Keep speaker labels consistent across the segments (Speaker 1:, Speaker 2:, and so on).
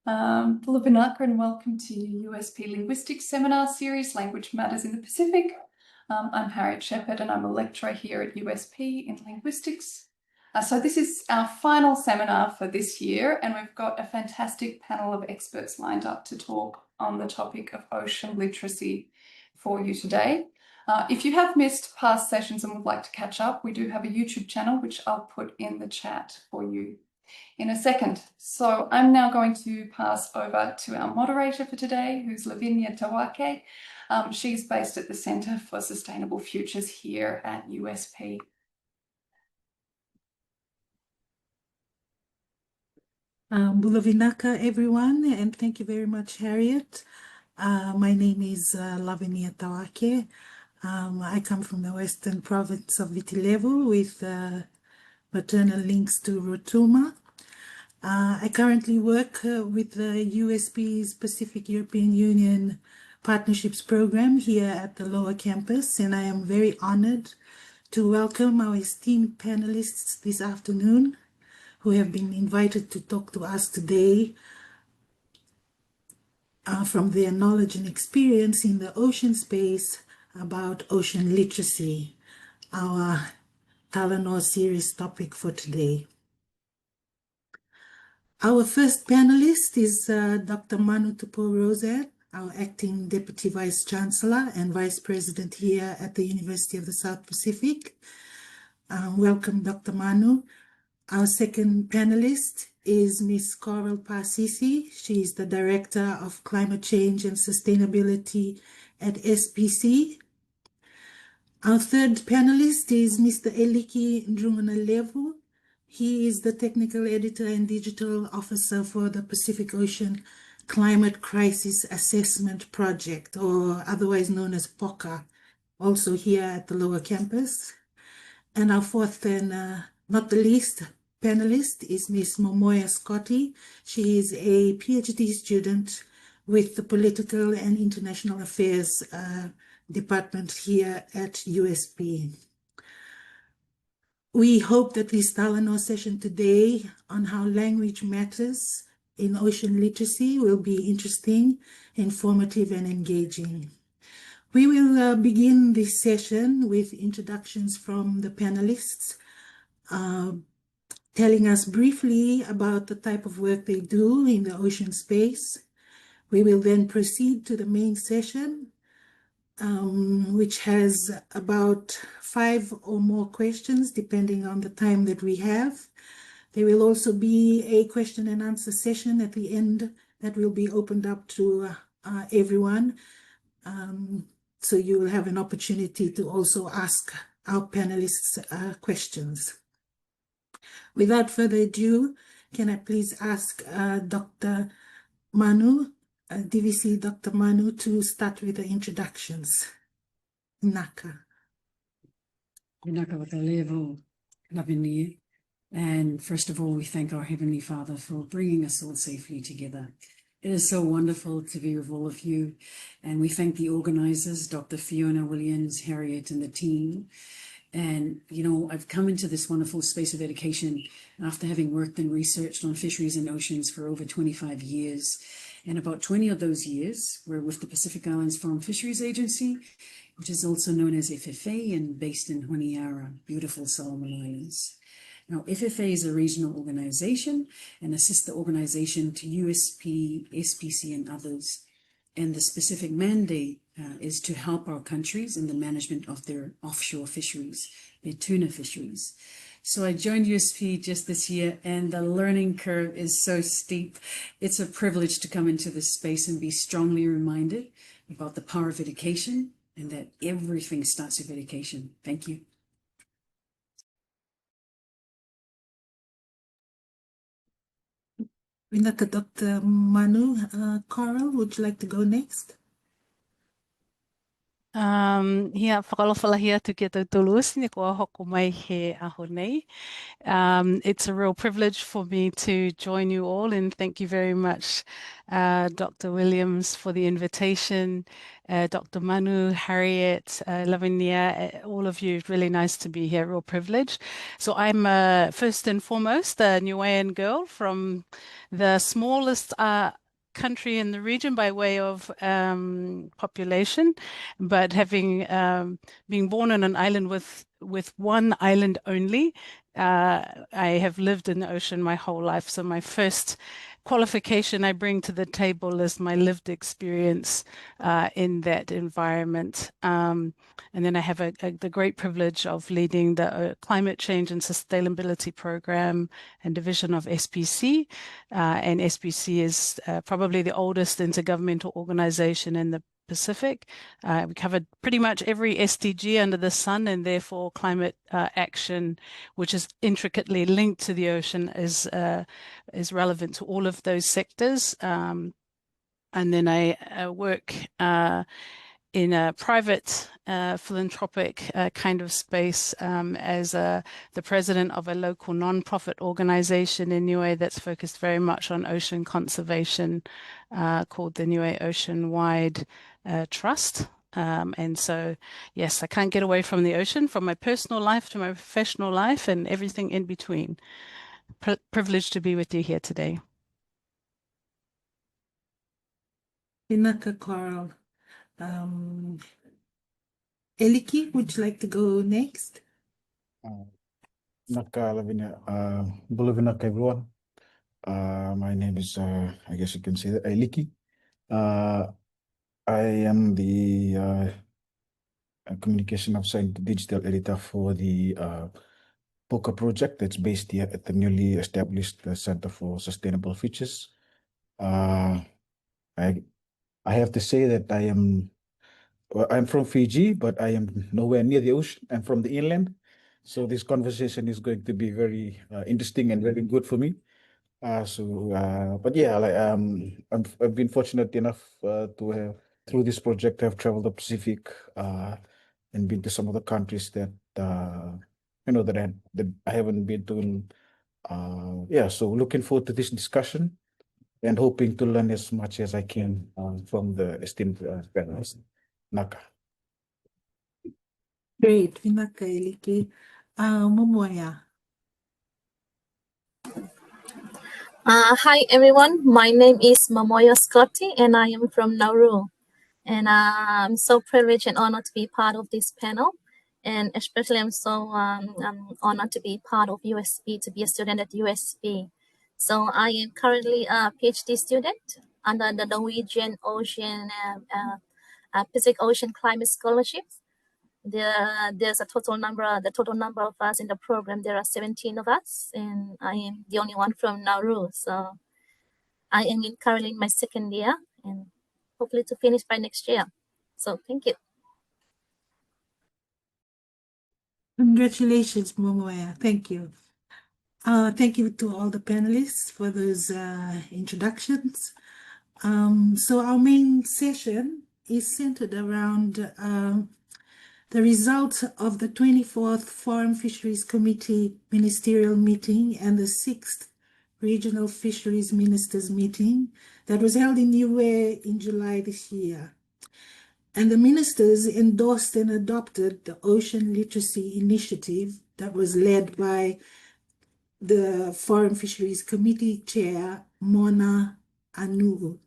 Speaker 1: Vinaka, and welcome to USP Linguistics Seminar Series, Language Matters in the Pacific. I'm Harriet Shepherd and I'm a lecturer here at USP in Linguistics. So this is our final seminar for this year, and we've got a fantastic panel of experts lined up to talk on the topic of ocean literacy for you today. If you have missed past sessions and would like to catch up, we do have a YouTube channel, which I'll put in the chat for you in a second. So I'm now going to pass over to our moderator for today, who's Lavinia Tawake. She's based at the Centre for Sustainable Futures here at USP.
Speaker 2: Bulavinaka, everyone, and thank you very much, Harriet. My name is Lavinia Tawake. I come from the western province of Viti-Levu with maternal links to Rotuma. I currently work with the USP's Pacific European Union Partnerships Program here at the lower campus, and I am very honored to welcome our esteemed panelists this afternoon who have been invited to talk to us today from their knowledge and experience in the ocean space about ocean literacy, our Talanoa series topic for today. Our first panelist is Dr. Manu Tupou-Roosen, our acting Deputy Vice-Chancellor and Vice President here at the University of the South Pacific. Welcome, Dr. Manu. Our second panelist is Ms. Coral Pasisi. She is the Director of Climate Change and Sustainability at SPC. Our third panelist is Mr. Eliki Ndrunganalevu. He is the Technical Editor and Digital Officer for the Pacific Ocean Climate Crisis Assessment Project, or otherwise known as POCA, also here at the lower campus. And our fourth and not the least panelist is Ms. Momoya Scotty. She is a PhD student with the Political and International Affairs Department here at USP. We hope that this Talanoa session today on how language matters in ocean literacy will be interesting, informative, and engaging. We will begin this session with introductions from the panelists, telling us briefly about the type of work they do in the ocean space. We will then proceed to the main session, which has about 5 or more questions, depending on the time that we have. There will also be a question and answer session at the end that will be opened up to everyone. So you will have an opportunity to also ask our panelists questions. Without further ado, can I please ask Dr. Manu, DVC Dr. Manu, to start with the introductions. Naka.
Speaker 3: And first of all, we thank our Heavenly Father for bringing us all safely together. It is so wonderful to be with all of you. And we thank the organizers, Dr. Fiona Williams, Harriet, and the team. And, you know, I've come into this wonderful space of education after having worked and researched on fisheries and oceans for over 25 years. And about 20 of those years were with the Pacific Islands Farm Fisheries Agency, which is also known as FFA and based in Honiara, beautiful Solomon Islands. Now, FFA is a regional organization and a sister organization to USP, SPC, and others. And the specific mandate is to help our countries in the management of their offshore fisheries, their tuna fisheries. So I joined USP just this year, and the learning curve is so steep. It's a privilege to come into this space and be strongly reminded about the power of education and that everything starts with education. Thank you.
Speaker 2: Dr. Manu, Coral, would you like to go next?
Speaker 4: Hia whakalawhalahia tu ki tau tulus ni kua hoko mai he aho nei. It's a real privilege for me to join you all, and thank you very much, Dr. Williams, for the invitation, Dr. Manu, Harriet, Lavinia, all of you. Really nice to be here, real privilege. So I'm first and foremost a Niuean girl from the smallest country in the region by way of population, but having being born on an island with one island only, I have lived in the ocean my whole life. So my first qualification I bring to the table is my lived experience in that environment. And then I have the great privilege of leading the Climate Change and Sustainability Program and Division of SPC. And SPC is probably the oldest intergovernmental organization in the Pacific. We covered pretty much every SDG under the sun, and therefore climate action, which is intricately linked to the ocean, is relevant to all of those sectors. And then I work in a private philanthropic kind of space as the president of a local non-profit organization in Niue that's focused very much on ocean conservation called the Niue Ocean-Wide Trust. And so, yes, I can't get away from the ocean, from my personal life to my professional life and everything in between. Privileged to be with you here today.
Speaker 2: Inaka Coral. Eliki, would you like to go next?
Speaker 5: Naka Lavinia, Bulavinaka everyone. My name is, I guess you can say that, Eliki. I am the Communication Officer and Digital Editor for the POCA project that's based here at the newly established Center for Sustainable Futures. I have to say that I'm from Fiji, but I am nowhere near the ocean. I'm from the inland. So this conversation is going to be very interesting and very good for me. But yeah, like I've been fortunate enough to have, through this project, have traveled the Pacific and been to some of the countries that that I haven't been to. Yeah, so looking forward to this discussion and hoping to learn as much as I can from the esteemed panelists. Naka.
Speaker 2: Great, Vinaka Eliki. Momoya.
Speaker 6: Hi everyone, my name is Momoya Scotty and I am from Nauru. And I'm so privileged and honored to be part of this panel. And especially I'm so honored to be part of USP, to be a student at USP. So I am currently a PhD student under the Norwegian Ocean Pacific Ocean Climate Scholarship. There's the total number of us in the program. There are 17 of us, and I am the only one from Nauru. So I am currently in my second year, and hopefully to finish by next year. So thank you.
Speaker 2: Congratulations, Momoya. Thank you. Thank you to all the panelists for those introductions. So our main session is centered around the results of the 24th Foreign Fisheries Committee Ministerial Meeting and the 6th Regional Fisheries Ministers Meeting that was held in Niue in July this year. And the ministers endorsed and adopted the Ocean Literacy Initiative that was led by the Foreign Fisheries Committee Chair, Mona Ainuu.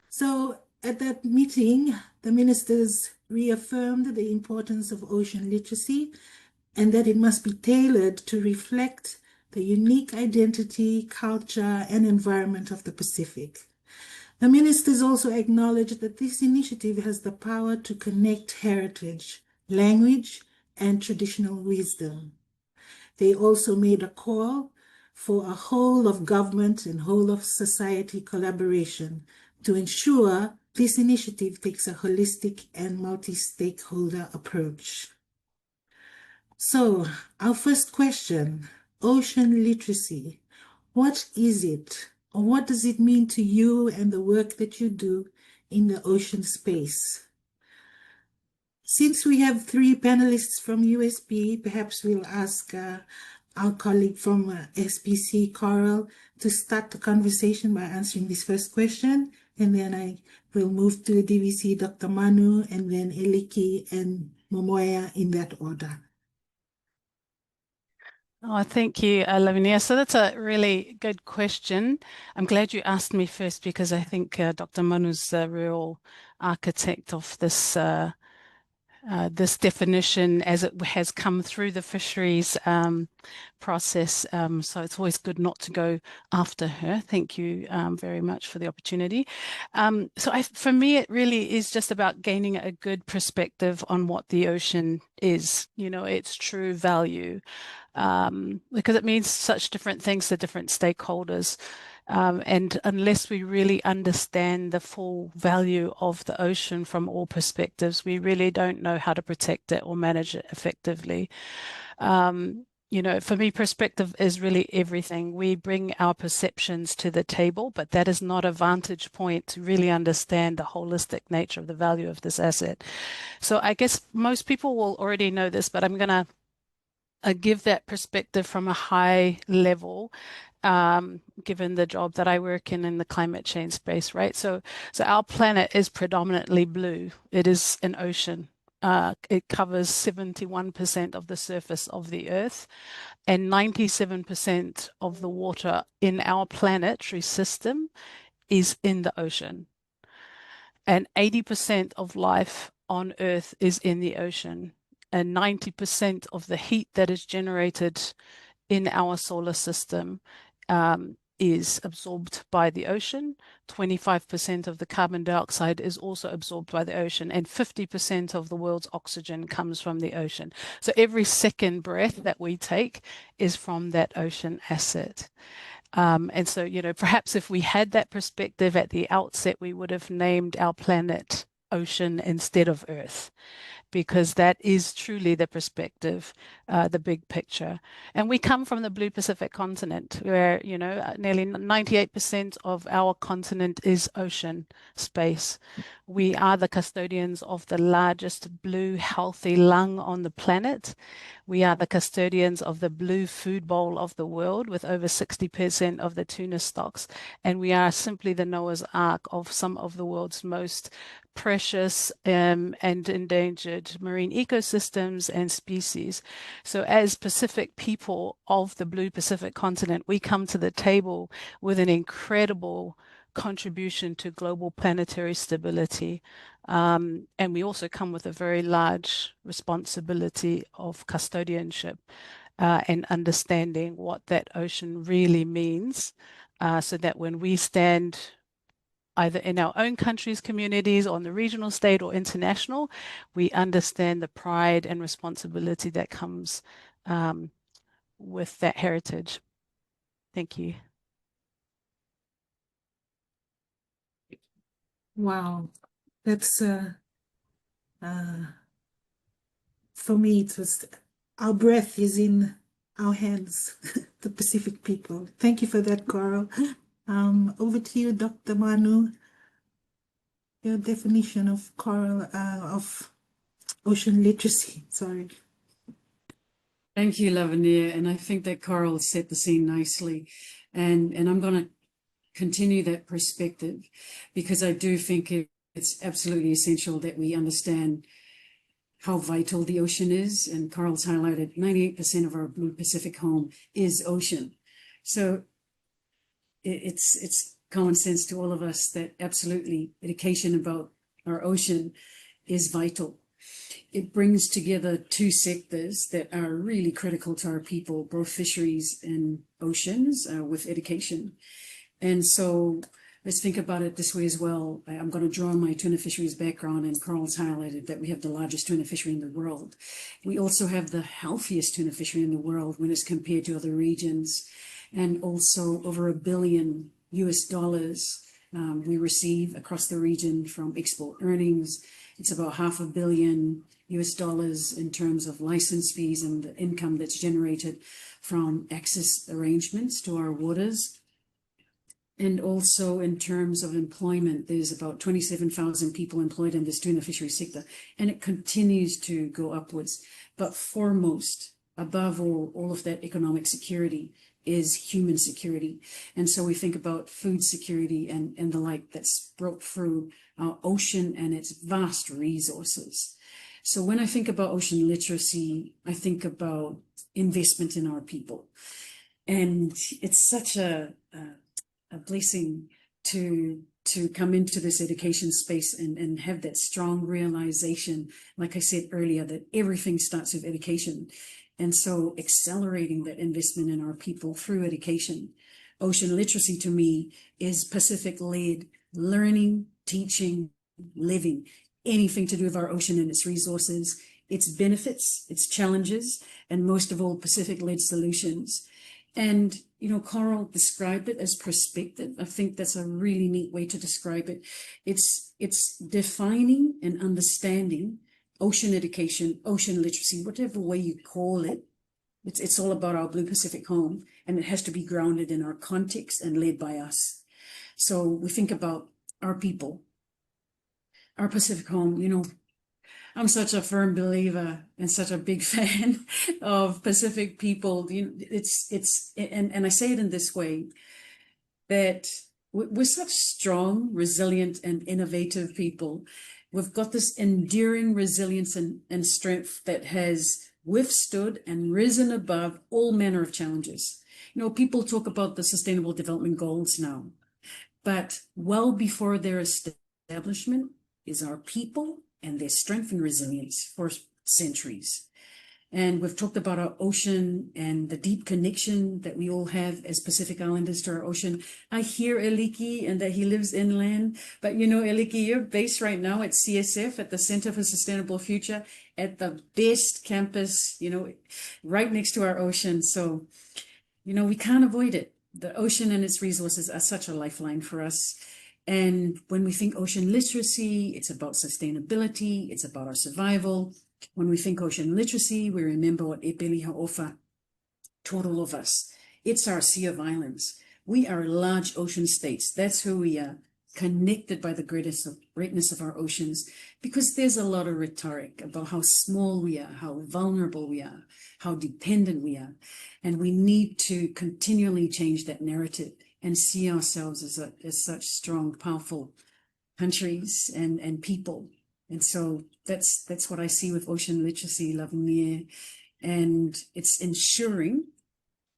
Speaker 2: So at that meeting, the ministers reaffirmed the importance of ocean literacy and that it must be tailored to reflect the unique identity, culture, and environment of the Pacific. The ministers also acknowledged that this initiative has the power to connect heritage, language, and traditional wisdom. They also made a call for a whole of government and whole of society collaboration to ensure this initiative takes a holistic and multi-stakeholder approach. So, our first question, ocean literacy. What is it, or what does it mean to you and the work that you do in the ocean space. Since we have 3 panelists from USP, perhaps we'll ask our colleague from SPC, Coral, to start the conversation by answering this first question. And then I will move to DVC, Dr. Manu, and then Eliki and Momoya in that order.
Speaker 4: Oh, thank you, Lavinia. So that's a really good question. I'm glad you asked me first because I think Dr. Manu's the real architect of this this definition as it has come through the fisheries process. So it's always good not to go after her. Thank you very much for the opportunity. For me, it really is just about gaining a good perspective on what the ocean is, its true value, because it means such different things to different stakeholders. And unless we really understand the full value of the ocean from all perspectives, we really don't know how to protect it or manage it effectively. For me, perspective is really everything. We bring our perceptions to the table, but that is not a vantage point to really understand the holistic nature of the value of this asset. So I guess most people will already know this, but I'm going to give that perspective from a high level, given the job that I work in the climate change space, right? So our planet is predominantly blue. It is an ocean. It covers 71% of the surface of the Earth, and 97% of the water in our planetary system is in the ocean. And 80% of life on Earth is in the ocean. And 90% of the heat that is generated in our solar system is absorbed by the ocean. 25% of the carbon dioxide is also absorbed by the ocean, and 50% of the world's oxygen comes from the ocean. So every second breath that we take is from that ocean asset. And so, perhaps if we had that perspective at the outset, we would have named our planet Ocean instead of Earth, because that is truly the perspective, the big picture. And we come from the blue Pacific continent, where, nearly 98% of our continent is ocean space. We are the custodians of the largest blue healthy lung on the planet. We are the custodians of the blue food bowl of the world, with over 60% of the tuna stocks. And we are simply the Noah's Ark of some of the world's most precious and endangered marine ecosystems and species. So as Pacific people of the blue Pacific continent, we come to the table with an incredible contribution to global planetary stability. And we also come with a very large responsibility of custodianship and understanding what that ocean really means, so that when we stand either in our own countries, communities, on the regional, state, or international, we understand the pride and responsibility that comes with that heritage. Thank you.
Speaker 2: Wow, that's for me, it was our breath is in our hands, the Pacific people. Thank you for that, Coral. Over to you, Dr. Manu. Your definition of coral, of ocean literacy. Sorry.
Speaker 3: Thank you, Lavinia. And I think that Coral set the scene nicely. And I'm going to continue that perspective, because I do think it's absolutely essential that we understand how vital the ocean is. And Carl's highlighted 98% of our blue Pacific home is ocean. So it's common sense to all of us that absolutely education about our ocean is vital. It brings together two sectors that are really critical to our people, both fisheries and oceans, with education. And so let's think about it this way as well. I'm going to draw on my tuna fisheries background, and Carl's highlighted that we have the largest tuna fishery in the world. We also have the healthiest tuna fishery in the world when it's compared to other regions, and also over $1 billion we receive across the region from export earnings. It's about $500 million in terms of license fees and the income that's generated from access arrangements to our waters. And also in terms of employment, there's about 27,000 people employed in this tuna fishery sector, and it continues to go upwards. But foremost, above all of that economic security is human security. And so we think about food security and the like that's brought through our ocean and its vast resources. So when I think about ocean literacy, I think about investment in our people. And it's such a blessing to come into this education space and have that strong realization, like I said earlier, that everything starts with education. And so accelerating that investment in our people through education. Ocean literacy to me is Pacific-led learning, teaching, living, anything to do with our ocean and its resources, its benefits, its challenges, and most of all, Pacific-led solutions. And, you know, Coral described it as perspective. I think that's a really neat way to describe it. It's defining and understanding ocean education, ocean literacy, whatever way you call it. It's all about our Blue Pacific home, and it has to be grounded in our context and led by us. So we think about our people, our Pacific home. You know, I'm such a firm believer and such a big fan of Pacific people. You know, and I say it in this way, that we're such strong, resilient, and innovative people. We've got this enduring resilience and strength that has withstood and risen above all manner of challenges. You know, people talk about the Sustainable Development Goals now, but well before their establishment is our people and their strength and resilience for centuries. And we've talked about our ocean and the deep connection that we all have as Pacific Islanders to our ocean. I hear Eliki and that he lives inland, but you know, Eliki, you're based right now at CSF, at the Center for Sustainable Future, at the best campus, you know, right next to our ocean. So, you know, we can't avoid it. The ocean and its resources are such a lifeline for us. And when we think ocean literacy, it's about sustainability, it's about our survival. When we think ocean literacy, we remember what Epeli Ha'ofa taught all of us. It's our sea of islands. We are large ocean states. That's who we are, connected by the greatness of our oceans, because there's a lot of rhetoric about how small we are, how vulnerable we are, how dependent we are. And we need to continually change that narrative and see ourselves as such strong, powerful countries and people. And so that's what I see with ocean literacy, Lavinier. And it's ensuring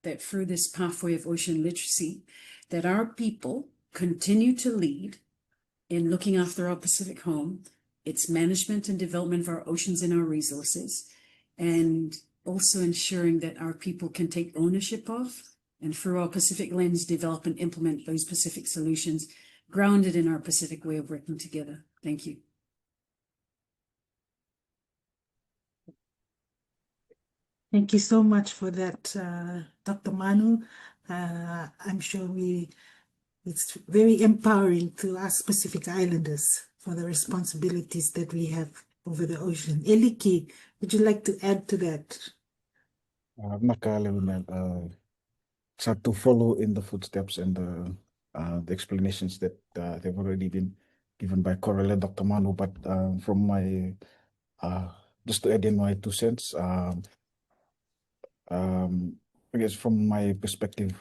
Speaker 3: that through this pathway of ocean literacy, that our people continue to lead in looking after our Pacific home, its management and development of our oceans and our resources, and also ensuring that our people can take ownership of, and through our Pacific lens, develop and implement those Pacific solutions grounded in our Pacific way of working together. Thank you.
Speaker 2: Thank you so much for that, Dr. Manu. I'm sure it's very empowering to us Pacific Islanders for the responsibilities that we have over the ocean. Eliki, would you like to add to that?
Speaker 5: So to follow in the footsteps and the explanations that they've already been given by Coral and Dr. Manu, but from my just to add in my 2 cents, I guess from my perspective,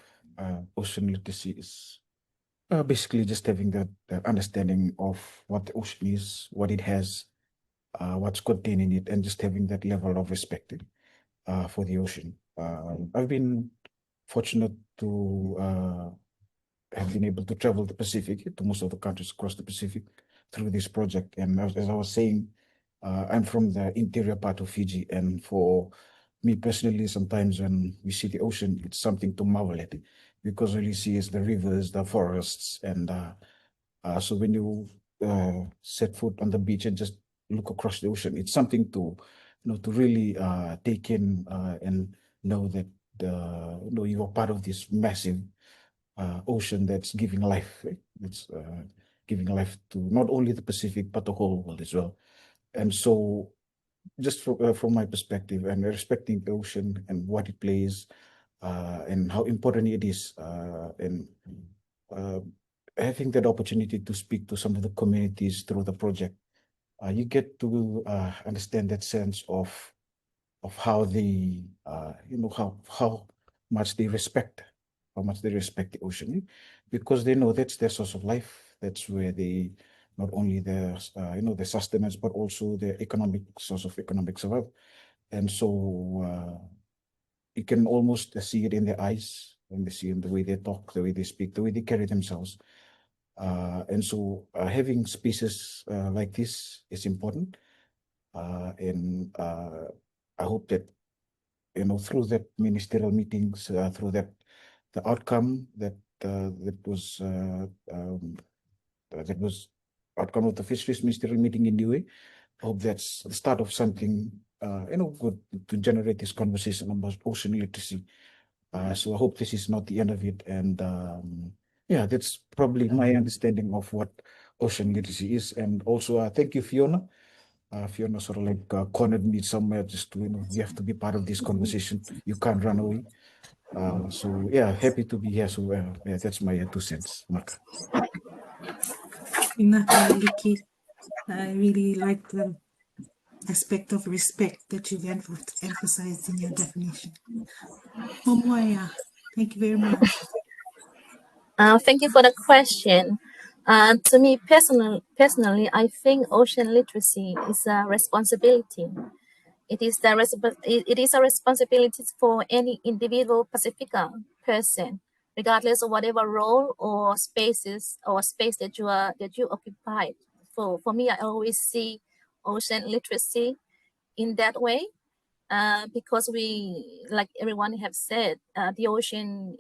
Speaker 5: ocean literacy is basically just having that understanding of what the ocean is, what it has, what's contained in it, and just having that level of respect for the ocean. I've been fortunate to have been able to travel the Pacific, to most of the countries across the Pacific through this project. And as I was saying, I'm from the interior part of Fiji, and for me personally, sometimes when we see the ocean, it's something to marvel at, because all you see is the rivers, the forests, and so when you set foot on the beach and just look across the ocean, it's something to to really take in and know that you are part of this massive ocean that's giving life. It's giving life to not only the Pacific but the whole world as well. And so, just from my perspective, and respecting the ocean and what it plays, and how important it is, and having that opportunity to speak to some of the communities through the project, you get to understand that sense of how they, how much they respect, the ocean, because they know that's their source of life. That's where they not only their, the sustenance, but also their economic source of economic survival. And so you can almost see it in their eyes, when they see in the way they talk, the way they speak, the way they carry themselves. And so having spaces like this is important. And I hope that, through that ministerial meetings, through that, the outcome that was outcome of the fisheries ministerial meeting in Niue, I hope that's the start of something, good to generate this conversation about ocean literacy. So I hope this is not the end of it. And yeah, that's probably my understanding of what ocean literacy is. And also, thank you, Fiona. Fiona sort of like cornered me somewhere just to, you have to be part of this conversation. You can't run away. So yeah, happy to be here. So yeah, that's my 2 cents. Mark.
Speaker 2: Inaka Liki, I really like the aspect of respect that you've emphasized in your definition. Momoya, thank you very much.
Speaker 6: Thank you for the question. To me personally, I think ocean literacy is a responsibility. It is a responsibility for any individual Pacifica person, regardless of whatever role or space that you occupy. For me, I always see ocean literacy in that way, because we, like everyone have said, the ocean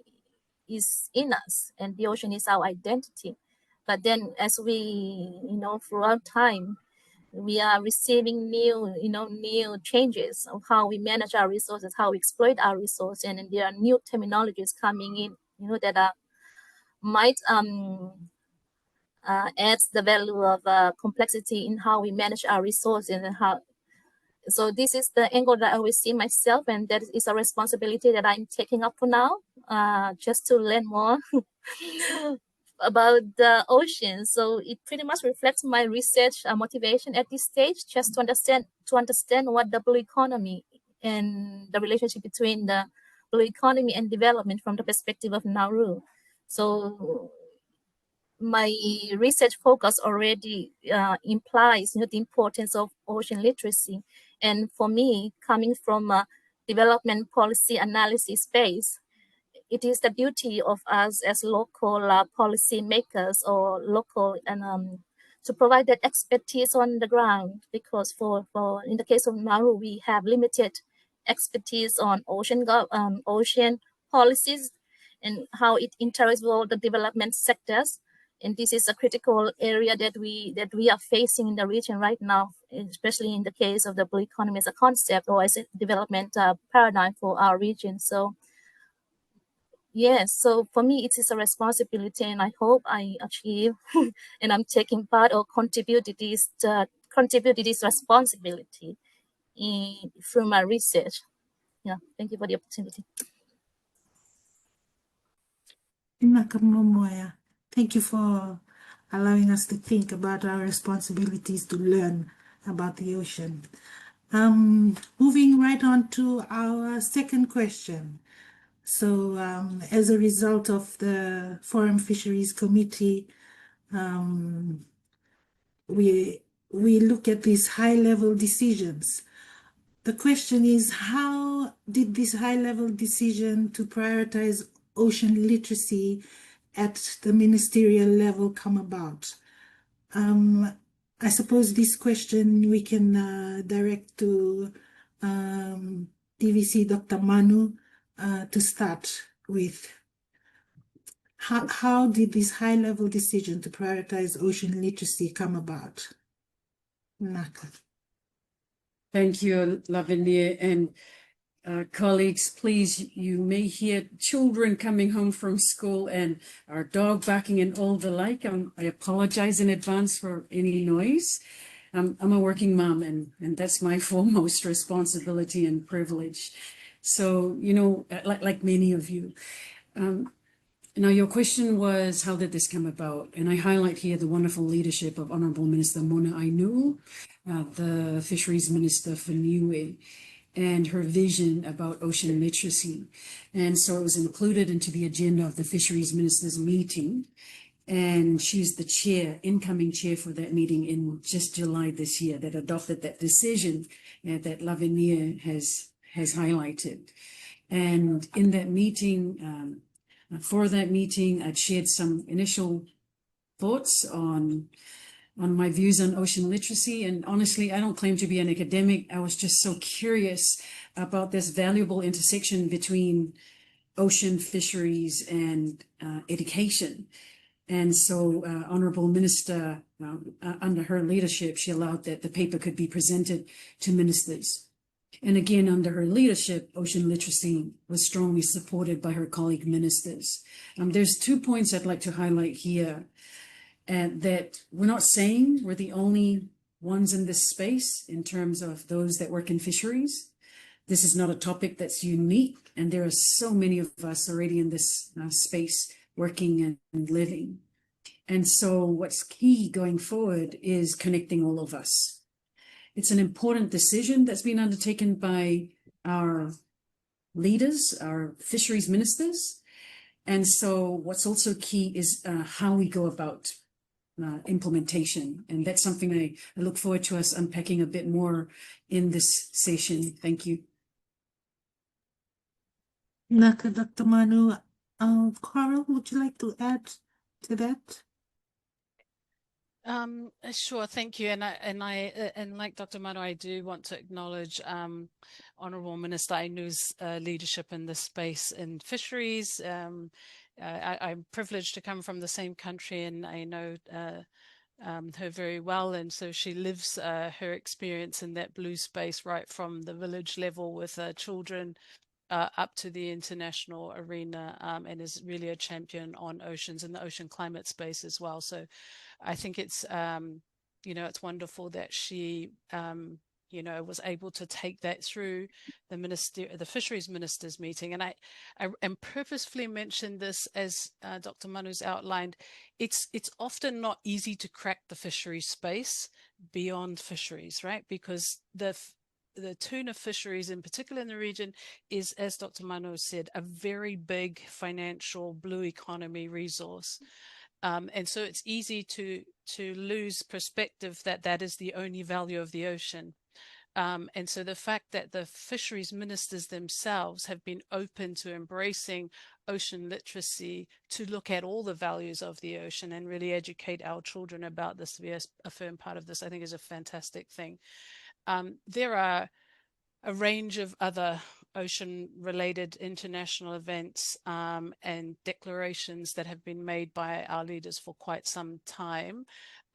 Speaker 6: is in us, and the ocean is our identity. But then, as we, throughout time, we are receiving new changes of how we manage our resources, how we exploit our resources, and there are new terminologies coming in, that might add the value of complexity in how we manage our resources and how. So this is the angle that I always see myself, and that is a responsibility that I'm taking up for now, just to learn more about the ocean. So it pretty much reflects my research motivation at this stage, just to understand what the blue economy and the relationship between the blue economy and development from the perspective of Nauru. So my research focus already implies the importance of ocean literacy. And for me, coming from a development policy analysis space, it is the duty of us as local policy makers or local and to provide that expertise on the ground, because for in the case of Nauru, we have limited expertise on ocean policies and how it interacts with all the development sectors. And this is a critical area that we are facing in the region right now, especially in the case of the blue economy as a concept or as a development paradigm for our region. So yes, so for me, it is a responsibility, and I hope I achieve and I'm taking part or contribute to this responsibility through my research. Yeah, thank you for the opportunity.
Speaker 2: Inaka Momoya, thank you for allowing us to think about our responsibilities to learn about the ocean. Moving right on to our second question. So as a result of the Forum Fisheries Committee, we look at these high-level decisions. The question is, how did this high-level decision to prioritize ocean literacy at the ministerial level come about? I suppose this question we can direct to DVC Dr. Manu to start with. How did this high-level decision to prioritize ocean literacy come about? Naka.
Speaker 3: Thank you, Lavinia, and colleagues, please, you may hear children coming home from school and our dog barking and all the like. I apologize in advance for any noise. I'm a working mom, and that's my foremost responsibility and privilege. So, like many of you, Now, your question was, how did this come about? And I highlight here the wonderful leadership of Honourable Minister Manu, the Fisheries Minister for Niue, and her vision about ocean literacy. And so it was included into the agenda of the Fisheries Ministers Meeting. And she's the chair, incoming chair for that meeting in just July this year, that adopted that decision that Lavinia has highlighted. And in that meeting, for that meeting, I'd shared some initial thoughts on my views on ocean literacy. And honestly, I don't claim to be an academic. I was just so curious about this valuable intersection between ocean fisheries and education. And so Honourable Minister, under her leadership, she allowed that the paper could be presented to ministers. And again, under her leadership, ocean literacy was strongly supported by her colleague ministers. There's 2 points I'd like to highlight here, and that we're not saying we're the only ones in this space in terms of those that work in fisheries. This is not a topic that's unique, and there are so many of us already in this space working and living. And so what's key going forward is connecting all of us. It's an important decision that's been undertaken by our leaders, our fisheries ministers. And so what's also key is how we go about implementation. And that's something I look forward to us unpacking a bit more in this session. Thank you.
Speaker 2: Naka, Dr. Manu. Coral, would you like to add to that?
Speaker 4: Sure, thank you. And like Dr. Manu, I do want to acknowledge Honourable Minister Ainu's leadership in this space in fisheries. I'm privileged to come from the same country, and I know her very well, and so she lives her experience in that blue space right from the village level with children up to the international arena, and is really a champion on oceans and the ocean climate space as well. So I think it's, it's wonderful that she, was able to take that through the Fisheries Ministers Meeting. And I purposefully mentioned this as Dr. Manu's outlined. It's often not easy to crack the fisheries space beyond fisheries, right? Because the tuna fisheries, in particular in the region, is, as Dr. Manu said, a very big financial blue economy resource. And so it's easy to lose perspective that is the only value of the ocean. And so the fact that the fisheries ministers themselves have been open to embracing ocean literacy, to look at all the values of the ocean and really educate our children about this, to be a firm part of this, I think is a fantastic thing. There are a range of other ocean-related international events and declarations that have been made by our leaders for quite some time.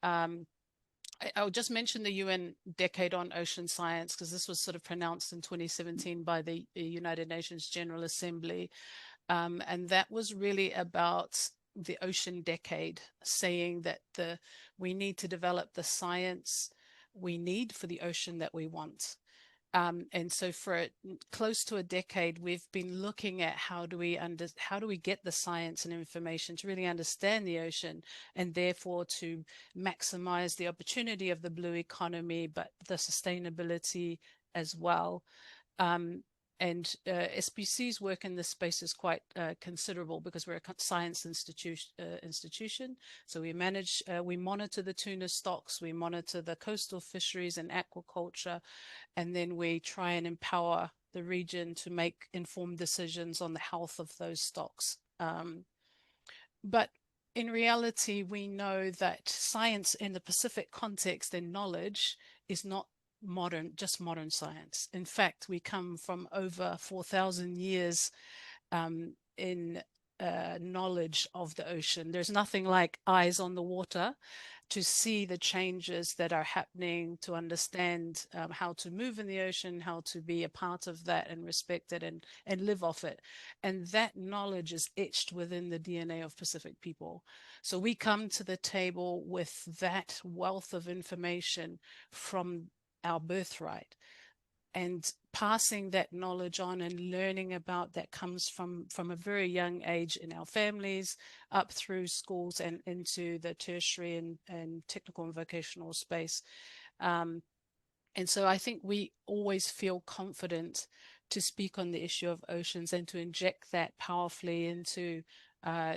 Speaker 4: I'll just mention the UN Decade on Ocean Science, because this was sort of pronounced in 2017 by the United Nations General Assembly. And that was really about the ocean decade, saying that we need to develop the science we need for the ocean that we want. And so for close to a decade, we've been looking at how do we get the science and information to really understand the ocean, and therefore to maximize the opportunity of the blue economy, but the sustainability as well. And SPC's work in this space is quite considerable, because we're a science institution. So we monitor the tuna stocks, we monitor the coastal fisheries and aquaculture, and then we try and empower the region to make informed decisions on the health of those stocks. But in reality, we know that science in the Pacific context and knowledge is not just modern science. In fact, we come from over 4,000 years in knowledge of the ocean. There's nothing like eyes on the water to see the changes that are happening, to understand how to move in the ocean, how to be a part of that and respect it and live off it. And that knowledge is etched within the DNA of Pacific people. So we come to the table with that wealth of information from our birthright. and passing that knowledge on and learning about that comes from a very young age in our families, up through schools and into the tertiary and technical and vocational space. And so I think we always feel confident to speak on the issue of oceans and to inject that powerfully into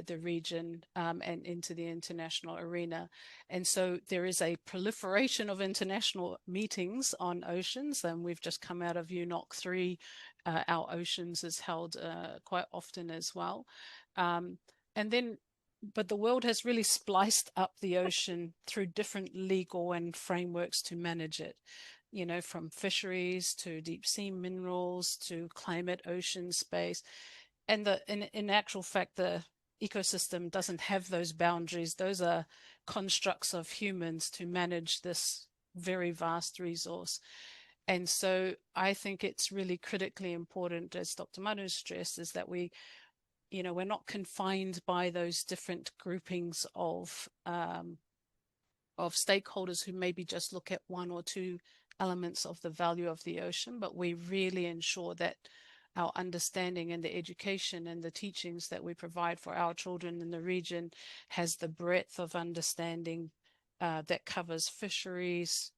Speaker 4: the region and into the international arena. And so there is a proliferation of international meetings on oceans, and we've just come out of UNOC 3. Our oceans is held quite often as well. But the world has really spliced up the ocean through different legal and frameworks to manage it. You know, from fisheries to deep sea minerals to climate, ocean space. And in actual fact, the ecosystem doesn't have those boundaries. Those are constructs of humans to manage this very vast resource. And so I think it's really critically important, as Dr. Manu stressed, is that we're not confined by those different groupings of stakeholders who maybe just look at one or two elements of the value of the ocean, but we really ensure that our understanding and the education and the teachings that we provide for our children in the region has the breadth of understanding that covers fisheries,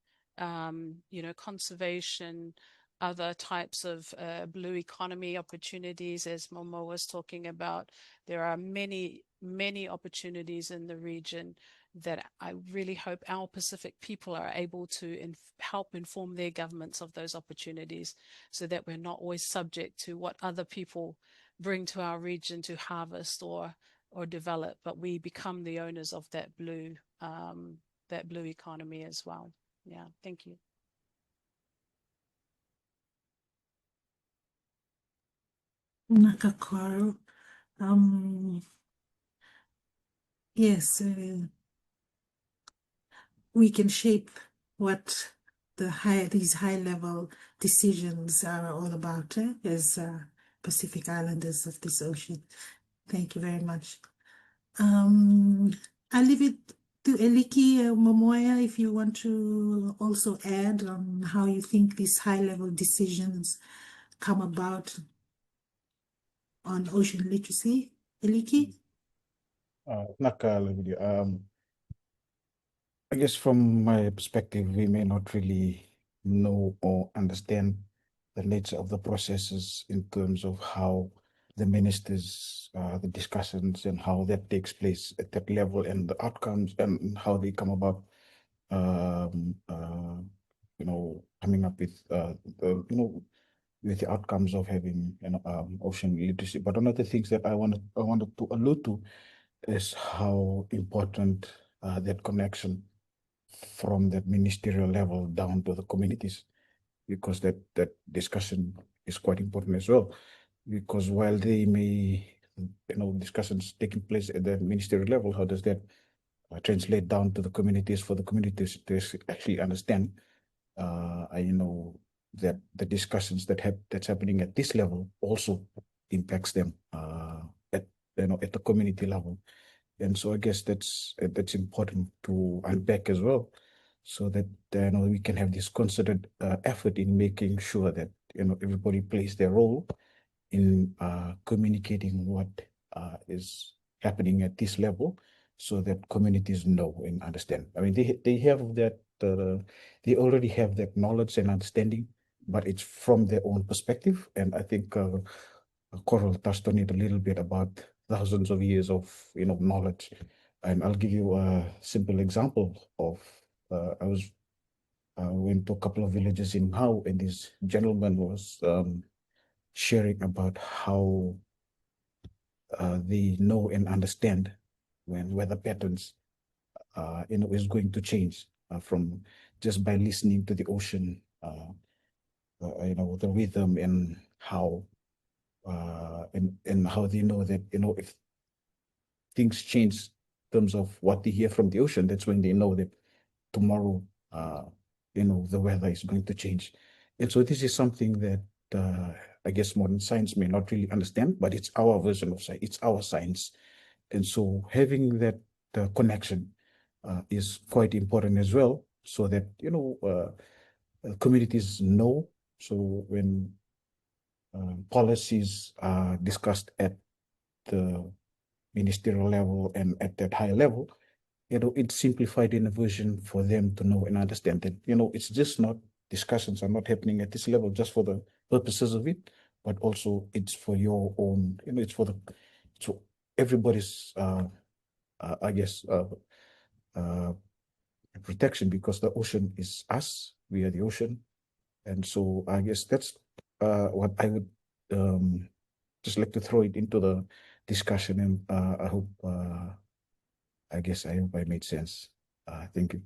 Speaker 4: conservation, other types of blue economy opportunities, as Momo was talking about. There are many, many opportunities in the region that I really hope our Pacific people are able to help inform their governments of those opportunities, so that we're not always subject to what other people bring to our region to harvest or develop, but we become the owners of that blue economy as well. Yeah, thank you.
Speaker 2: Nakakoro. Yes, we can shape what these high-level decisions are all about as Pacific Islanders of this ocean. Thank you very much. I'll leave it to Eliki Momoya if you want to also add on how you think these high-level decisions come about on ocean literacy. Eliki?
Speaker 5: I guess from my perspective, we may not really know or understand the nature of the processes in terms of how the ministers, the discussions and how that takes place at that level and the outcomes and how they come about, coming up with, with the outcomes of having ocean literacy. But one of the things that I wanted to allude to is how important that connection from that ministerial level down to the communities, because that discussion is quite important as well. Because while they may, discussions taking place at the ministerial level, how does that translate down to the communities for the communities to actually understand, that the discussions that's happening at this level also impacts them at the community level. And so I guess that's important to unpack as well, so that we can have this concerted effort in making sure that everybody plays their role in communicating what is happening at this level, so that communities know and understand. I mean, they have that, they already have that knowledge and understanding, but it's from their own perspective. And I think Coral touched on it a little bit about thousands of years of knowledge. And I'll give you a simple example of I went to a couple of villages in Niue, and this gentleman was sharing about how they know and understand when weather patterns is going to change from just by listening to the ocean, the rhythm and how and how they know that if things change in terms of what they hear from the ocean, that's when they know that tomorrow the weather is going to change. And so this is something that I guess modern science may not really understand, but it's our version of science, it's our science. And so having that connection is quite important as well, so that communities know So when policies are discussed at the ministerial level and at that high level, it's simplified in a version for them to know and understand that, it's just not discussions are not happening at this level just for the purposes of it, but also it's for your own, it's for everybody's, I guess, protection, because the ocean is us, we are the ocean. And so I guess that's what I would just like to throw it into the discussion, and I hope I made sense. Thank you.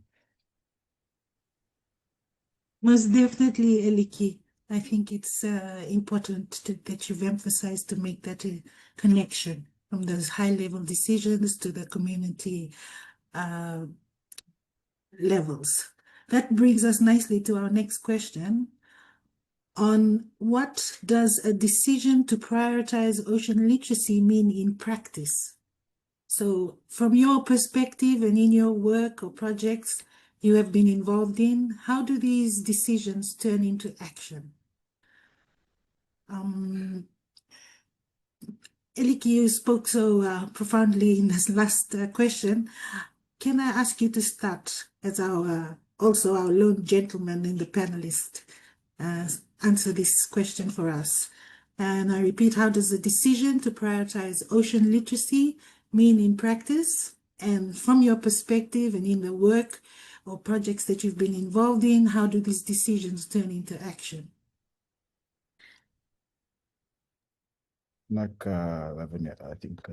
Speaker 2: Most definitely, Eliki. I think it's important that you've emphasized to make that connection from those high-level decisions to the community levels. That brings us nicely to our next question on what does a decision to prioritize ocean literacy mean in practice? So from your perspective and in your work or projects you have been involved in, how do these decisions turn into action? Eliki, you spoke so profoundly in this last question. Can I ask you to start as also our lone gentleman in the panelist, answer this question for us? And I repeat, how does the decision to prioritize ocean literacy mean in practice? And from your perspective and in the work or projects that you've been involved in, how do these decisions turn into action?
Speaker 5: Like I think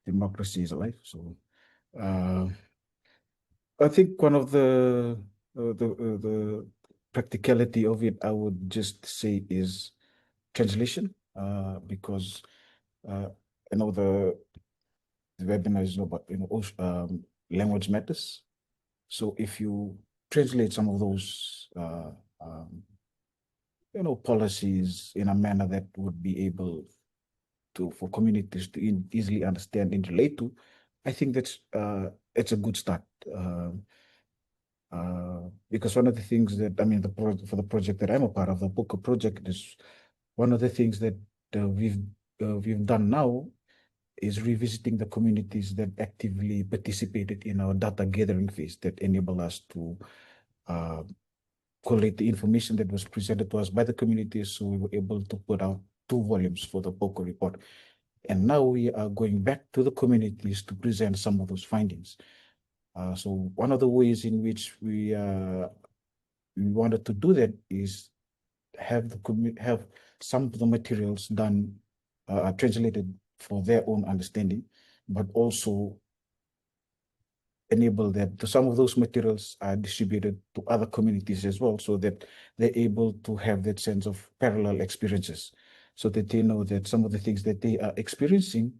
Speaker 5: democracy is alive. So I think one of the practicality of it, I would just say, is translation, because the webinar is about language matters. So if you translate some of those policies in a manner that would be able for communities to easily understand and relate to, I think that's it's a good start. Because one of the things that for the project that I'm a part of, the Puka project, is one of the things that we've done now is revisiting the communities that actively participated in our data gathering phase that enable us to collate the information that was presented to us by the communities. So we were able to put out 2 volumes for the POCO report. And now we are going back to the communities to present some of those findings. So one of the ways in which we wanted to do that is have some of the materials done, translated for their own understanding, but also enable that some of those materials are distributed to other communities as well, so that they're able to have that sense of parallel experiences, so that they know that some of the things that they are experiencing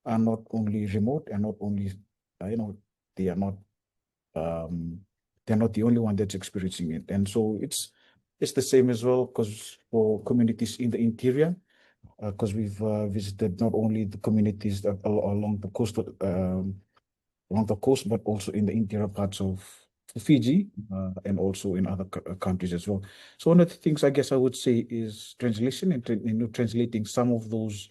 Speaker 5: are not only remote and not only, they are not, they're not the only one that's experiencing it. And so it's the same as well, because for communities in the interior, because we've visited not only the communities that along the coast, but also in the interior parts of Fiji, and also in other countries as well. So one of the things I guess I would say is translation, and translating some of those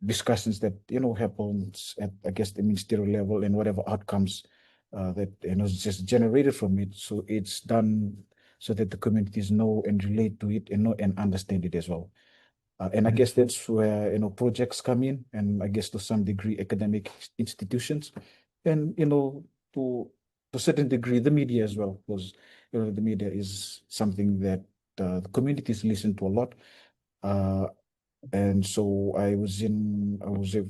Speaker 5: discussions that happens at, I guess, the ministerial level, and whatever outcomes that is just generated from it. So it's done so that the communities know and relate to it and know and understand it as well. And I guess that's where projects come in, and I guess to some degree academic institutions, and to a certain degree the media as well, because the media is something that the communities listen to a lot. And so I was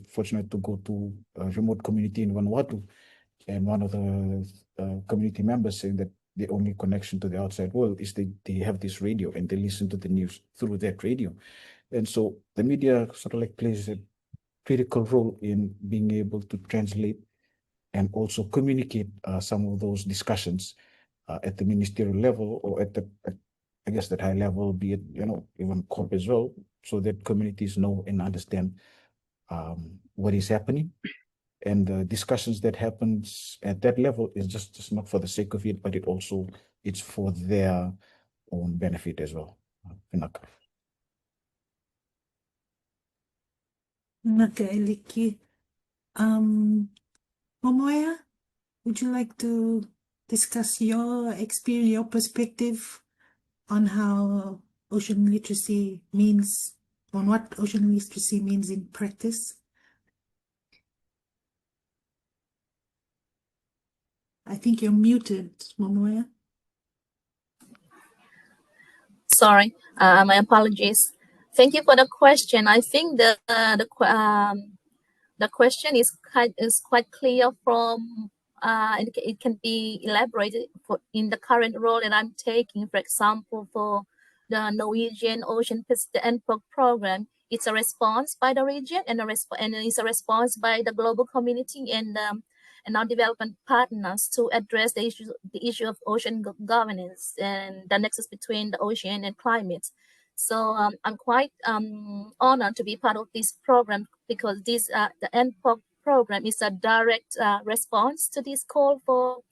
Speaker 5: fortunate to go to a remote community in Vanuatu, and one of the community members saying that the only connection to the outside world is they have this radio and they listen to the news through that radio. And so the media sort of like plays a critical role in being able to translate and also communicate some of those discussions at the ministerial level, or at I guess that high level, be it even COP as well, so that communities know and understand what is happening. And the discussions that happens at that level is just not for the sake of it, but it's for their own benefit as well. Vinaka.
Speaker 2: Liki. Momoya, would you like to discuss your experience, your perspective on how ocean literacy means, on what ocean literacy means in practice? I think you're muted, Momoya.
Speaker 6: Sorry, my apologies. Thank you for the question. I think the question is quite clear from it can be elaborated in the current role that I'm taking. For example, for the Norwegian Ocean Pacific NPOC program, it's a response by the region and it's a response by the global community and our development partners to address the issue of ocean governance and the nexus between the ocean and climate. So I'm quite honored to be part of this program because this the NPOC program is a direct response to this call for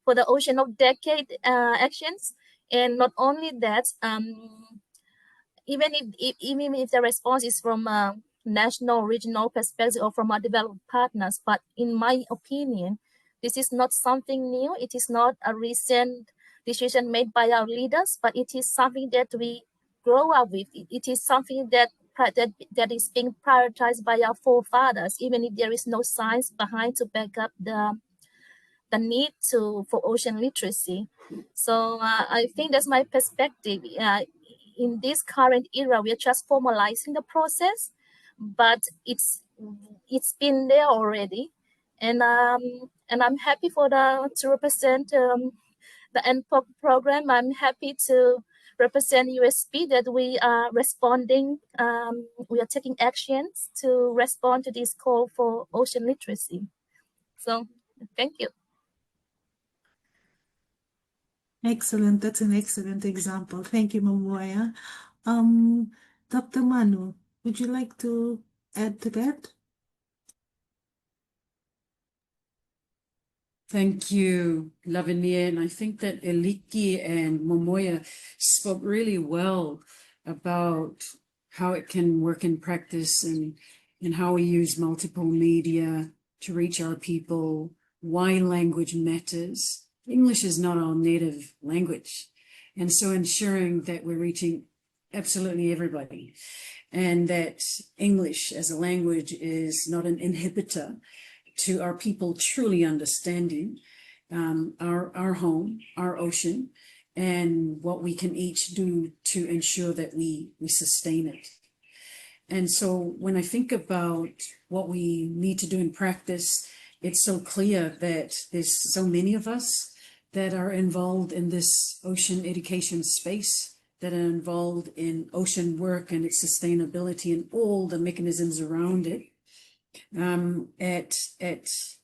Speaker 6: the Ocean of Decade actions. And not only that, even if the response is from a national, regional perspective or from our development partners, but in my opinion, this is not something new. It is not a recent decision made by our leaders, but it is something that we grow up with. It is something that is being prioritized by our forefathers, even if there is no science behind to back up the need for ocean literacy. So I think that's my perspective. In this current era, we are just formalizing the process, but it's been there already, and I'm happy to represent the NPOC program. I'm happy to represent USP that we are responding. We are taking actions to respond to this call for ocean literacy. So thank you.
Speaker 2: Excellent. That's an excellent example. Thank you, Momoya. Dr. Manu, would you like to add to that?
Speaker 3: Thank you, Lavinia. And I think that Eliki and Momoya spoke really well about how it can work in practice and how we use multiple media to reach our people, why language matters. English is not our native language. And so ensuring that we're reaching absolutely everybody and that English as a language is not an inhibitor to our people truly understanding our home, our ocean, and what we can each do to ensure that we sustain it. And so when I think about what we need to do in practice, it's so clear that there's so many of us that are involved in this ocean education space, that are involved in ocean work and its sustainability and all the mechanisms around it. At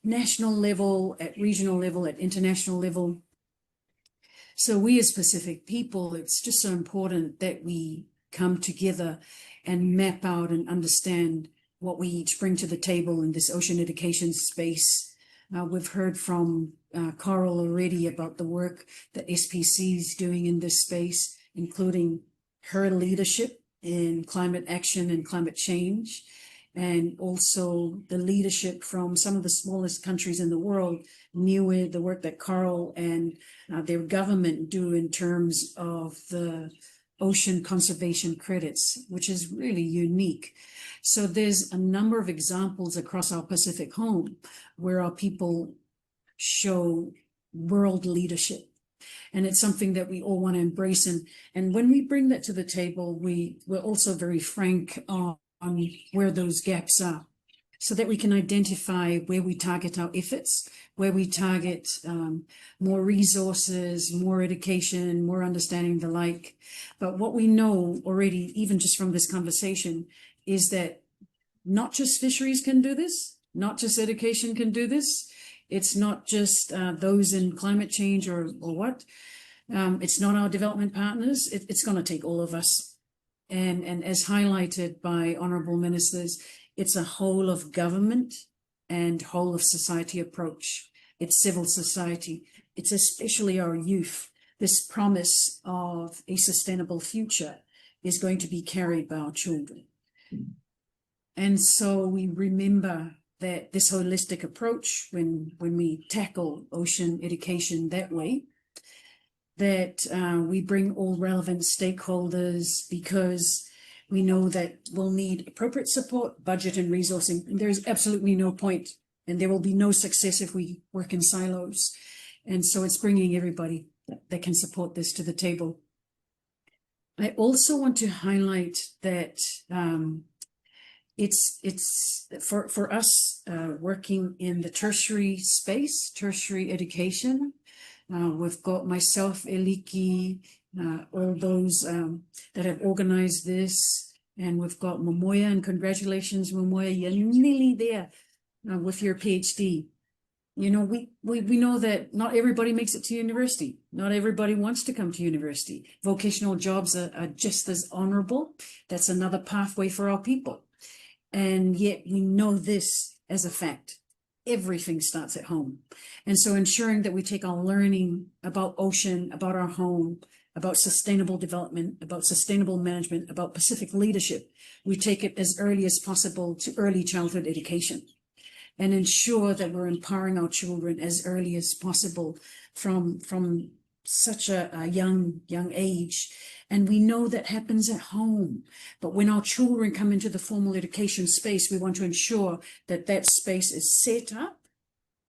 Speaker 3: national level, at regional level, at international level. So we as Pacific people, it's just so important that we come together and map out and understand what we each bring to the table in this ocean education space. We've heard from Coral already about the work that SPC is doing in this space, including her leadership in climate action and climate change, and also the leadership from some of the smallest countries in the world, Niue, the work that Coral and their government do in terms of the ocean conservation credits, which is really unique. So there's a number of examples across our Pacific home where our people show world leadership. And it's something that we all want to embrace. And when we bring that to the table, we're also very frank on where those gaps are, so that we can identify where we target our efforts, where we target more resources, more education, more understanding, the like. But what we know already, even just from this conversation, is that not just fisheries can do this, not just education can do this. It's not just those in climate change or what. It's not our development partners. It's going to take all of us. And as highlighted by honorable ministers, it's a whole of government and whole of society approach. It's civil society. It's especially our youth this promise of a sustainable future is going to be carried by our children. And so we remember that this holistic approach, when we tackle ocean education that way, that we bring all relevant stakeholders, because we know that we'll need appropriate support, budget and resourcing. And there's absolutely no point, and there will be no success if we work in silos. And so it's bringing everybody that can support this to the table. I also want to highlight that it's for us working in the tertiary space, tertiary education. We've got myself, Eliki, all those that have organized this, and we've got Momoya, and congratulations, Momoya, you're nearly there with your PhD. You know, we know that not everybody makes it to university. Not everybody wants to come to university. Vocational jobs are just as honorable. That's another pathway for our people. And yet we know this as a fact. Everything starts at home. And so ensuring that we take our learning about ocean, about our home, about sustainable development, about sustainable management, about Pacific leadership, we take it as early as possible to early childhood education, and ensure that we're empowering our children as early as possible from such a young age. And we know that happens at home. But when our children come into the formal education space, we want to ensure that that space is set up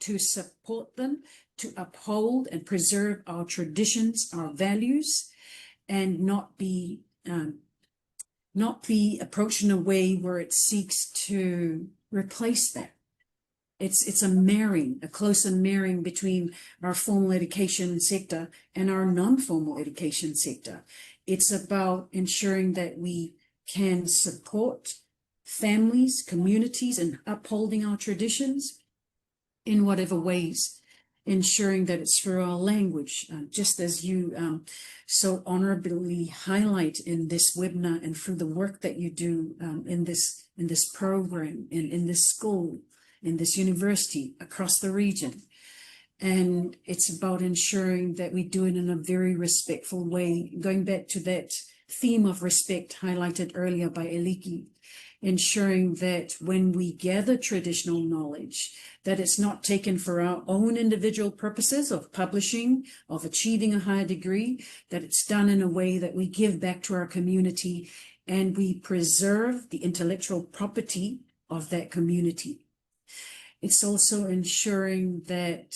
Speaker 3: to support them, to uphold and preserve our traditions, our values, and not be approached in a way where it seeks to replace that. It's a marrying, a closer marrying between our formal education sector and our non-formal education sector. It's about ensuring that we can support families, communities, and upholding our traditions in whatever ways, ensuring that it's through our language, just as you so honorably highlight in this webinar, and through the work that you do in this program, in this school, in this university, across the region. And it's about ensuring that we do it in a very respectful way, going back to that theme of respect highlighted earlier by Eliki, ensuring that when we gather traditional knowledge, that it's not taken for our own individual purposes of publishing, of achieving a higher degree, that it's done in a way that we give back to our community and we preserve the intellectual property of that community. It's also ensuring that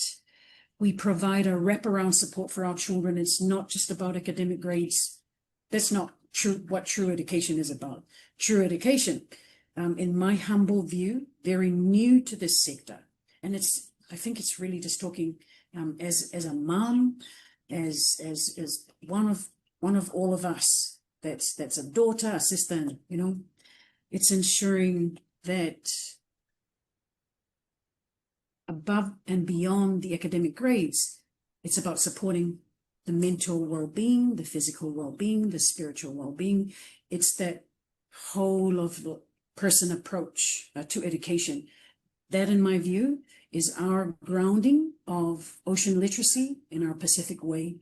Speaker 3: we provide a wraparound support for our children. It's not just about academic grades. That's not true what true education is about. True education, in my humble view, very new to this sector. And I think it's really just talking as a mom, as one of all of us. That's a daughter, a sister, and, you know, it's ensuring that above and beyond the academic grades, it's about supporting the mental well-being, the physical well-being, the spiritual well-being. It's that whole of the person approach to education. That, in my view, is our grounding of ocean literacy in our Pacific way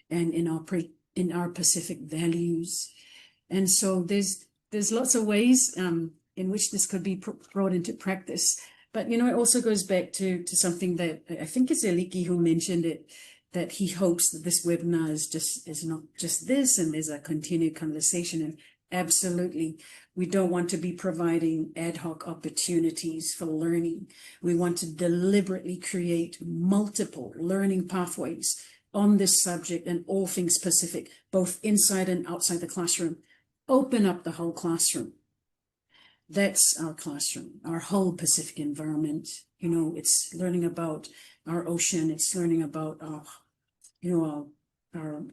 Speaker 3: and in our Pacific values. And so there's lots of ways in which this could be brought into practice. But, you know, it also goes back to something that I think it's Eliki who mentioned it, that he hopes that this webinar is not just this, and there's a continued conversation. And absolutely, we don't want to be providing ad hoc opportunities for learning. We want to deliberately create multiple learning pathways on this subject and all things Pacific, both inside and outside the classroom. Open up the whole classroom. That's our classroom, our whole Pacific environment. You know, it's learning about our ocean. It's learning about our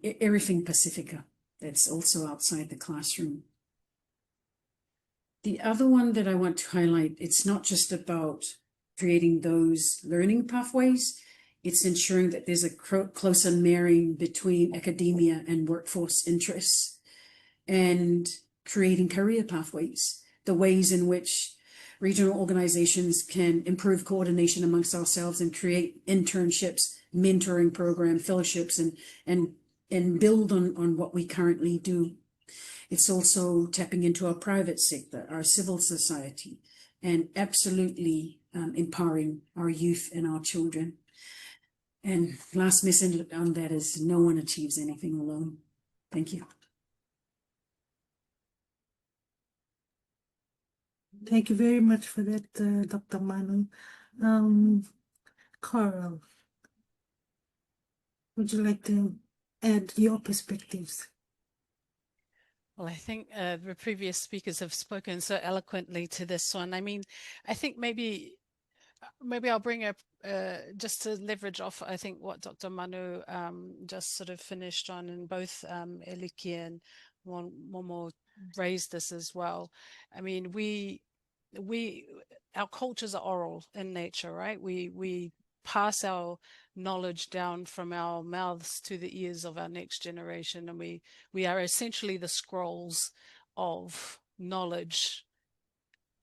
Speaker 3: everything Pacifica. That's also outside the classroom. The other one that I want to highlight, it's not just about creating those learning pathways. It's ensuring that there's a closer marrying between academia and workforce interests, and creating career pathways, the ways in which regional organizations can improve coordination amongst ourselves and create internships, mentoring program, fellowships, and and build on what we currently do. It's also tapping into our private sector, our civil society, and absolutely empowering our youth and our children. And last message on that is no one achieves anything alone. Thank you.
Speaker 2: Thank you very much for that, Dr. Manu. Carl, would you like to add your perspectives?
Speaker 4: Well, I think the previous speakers have spoken so eloquently to this one. I mean, I think maybe I'll bring up just to leverage off, I think, what Dr. Manu just sort of finished on, and both Eliki and Momo raised this as well. I mean, our cultures are oral in nature, right? We pass our knowledge down from our mouths to the ears of our next generation, and we are essentially the scrolls of knowledge,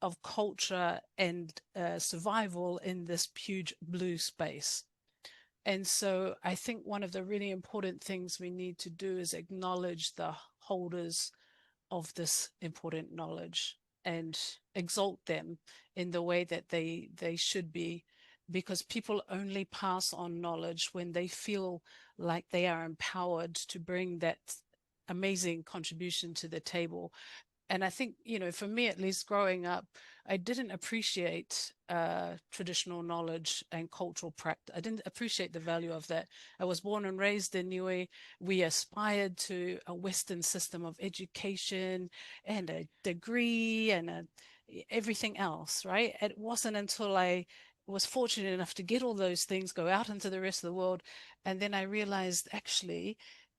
Speaker 4: of culture, and survival in this huge blue space. And so I think one of the really important things we need to do is acknowledge the holders of this important knowledge and exalt them in the way that they should be, because people only pass on knowledge when they feel like they are empowered to bring that amazing contribution to the table. And I think, you know, for me, at least growing up, I didn't appreciate traditional knowledge and cultural practice. I didn't appreciate the value of that. I was born and raised in Niue. We aspired to a Western system of education and a degree and everything else, right? It wasn't until I was fortunate enough to get all those things, go out into the rest of the world, and then I realized actually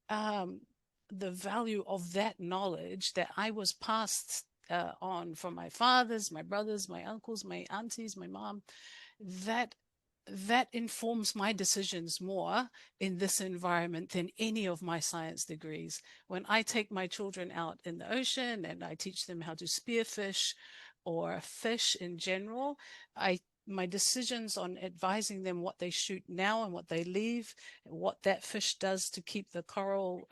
Speaker 4: the value of that knowledge that I was passed on from my fathers, my brothers, my uncles, my aunties, my mom, that informs my decisions more in this environment than any of my science degrees. When I take my children out in the ocean and I teach them how to spearfish or fish in general, my decisions on advising them what they shoot now and what they leave, what that fish does to keep the coral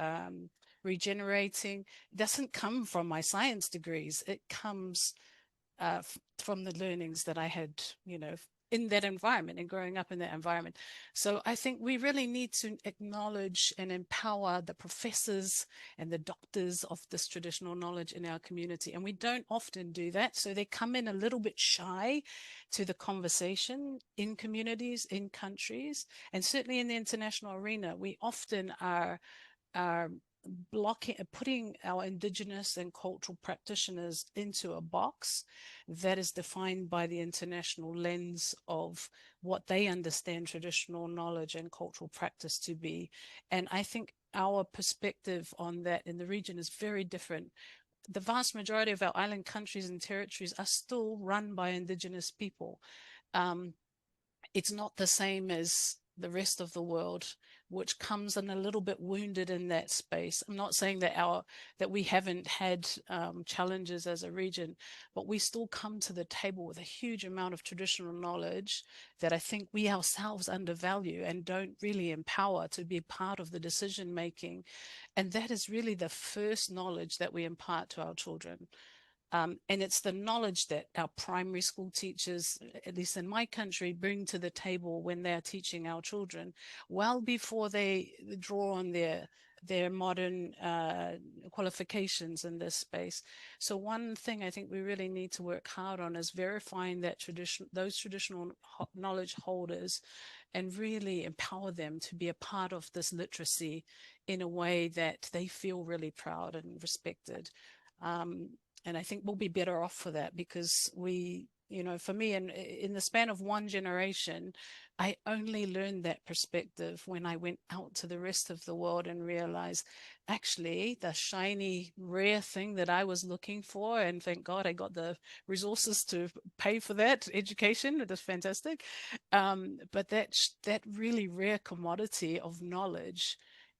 Speaker 4: regenerating, doesn't come from my science degrees. It comes from the learnings that I had, you know, in that environment and growing up in that environment. So I think we really need to acknowledge and empower the professors and the doctors of this traditional knowledge in our community. And we don't often do that. So they come in a little bit shy to the conversation in communities, in countries, and certainly in the international arena. We often are putting our Indigenous and cultural practitioners into a box that is defined by the international lens of what they understand traditional knowledge and cultural practice to be. And I think our perspective on that in the region is very different. The vast majority of our island countries and territories are still run by Indigenous people. It's not the same as the rest of the world, which comes in a little bit wounded in that space. I'm not saying that we haven't had challenges as a region, but we still come to the table with a huge amount of traditional knowledge that I think we ourselves undervalue and don't really empower to be part of the decision making. And that is really the first knowledge that we impart to our children. And it's the knowledge that our primary school teachers, at least in my country, bring to the table when they're teaching our children, well before they draw on their modern qualifications in this space. So one thing I think we really need to work hard on is verifying that those traditional knowledge holders and really empower them to be a part of this literacy in a way that they feel really proud and respected. And I think we'll be better off for that, because we, you know, for me, in the span of one generation, I only learned that perspective when I went out to the rest of the world and realized actually the shiny, rare thing that I was looking for, and thank God I got the resources to pay for that education. It was fantastic. But that really rare commodity of knowledge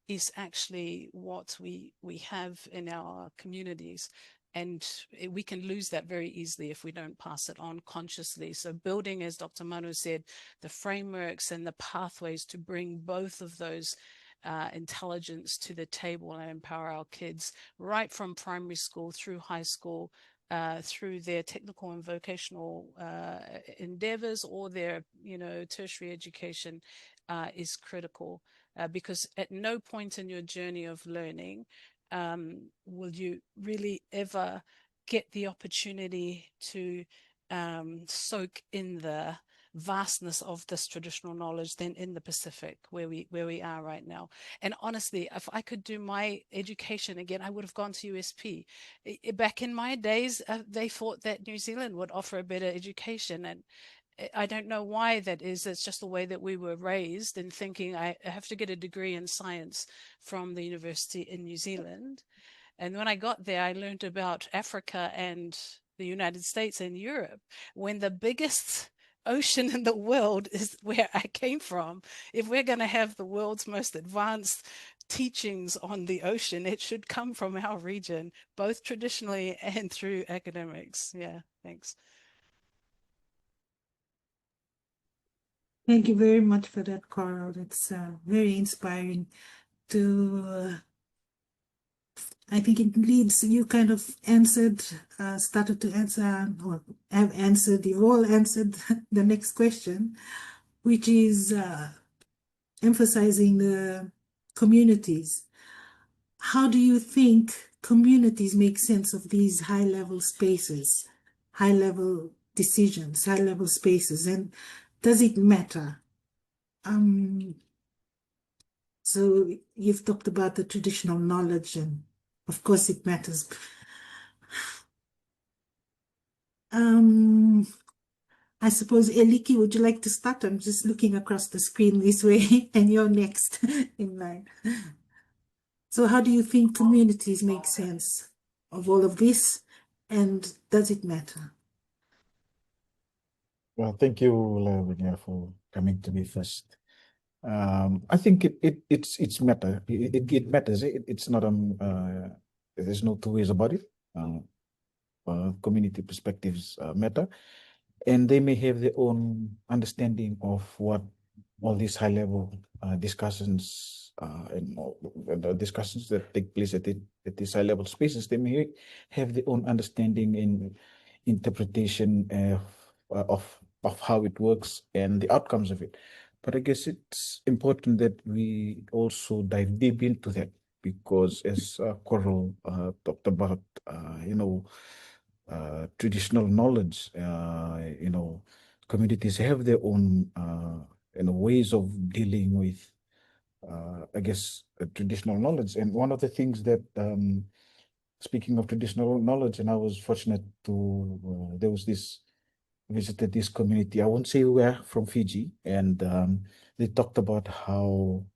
Speaker 4: is actually what we have in our communities. And we can lose that very easily if we don't pass it on consciously. So building, as Dr. Manu said, the frameworks and the pathways to bring both of those intelligence to the table and empower our kids right from primary school through high school, through their technical and vocational endeavors or their, tertiary education is critical, because at no point in your journey of learning will you really ever get the opportunity to soak in the vastness of this traditional knowledge than in the Pacific, where we are right now. And honestly, if I could do my education again, I would have gone to USP. Back in my days, they thought that New Zealand would offer a better education, and I don't know why that is. It's just the way that we were raised in thinking I have to get a degree in science from the university in New Zealand. And when I got there, I learned about Africa and the United States and Europe, when the biggest ocean in the world is where I came from. If we're going to have the world's most advanced teachings on the ocean, it should come from our region, both traditionally and through academics. Yeah, thanks.
Speaker 2: Thank you very much for that, Coral. It's very inspiring to, I think it leads, you kind of answered, started to answer, or have answered, you've all answered the next question, which is emphasizing the communities. How do you think communities make sense of these high-level spaces, high-level decisions, high-level spaces, and does it matter? So you've talked about the traditional knowledge, and of course it matters. I suppose, Eliki, would you like to start? I'm just looking across the screen this way, and you're next in line. So how do you think communities make sense of all of this, and does it matter?
Speaker 5: Well, thank you, Lavinia, for coming to me first. I think it's matter. It matters. It's not there's no two ways about it. Community perspectives matter, and they may have their own understanding of what all these high-level discussions and the discussions that take place at these high-level spaces. They may have their own understanding and interpretation of how it works and the outcomes of it. But I guess it's important that we also dive deep into that, because as Coral talked about, traditional knowledge, communities have their own ways of dealing with, I guess, traditional knowledge. And one of the things that, speaking of traditional knowledge, and I was fortunate to, there was this, visited this community, I won't say where, from Fiji, and they talked about how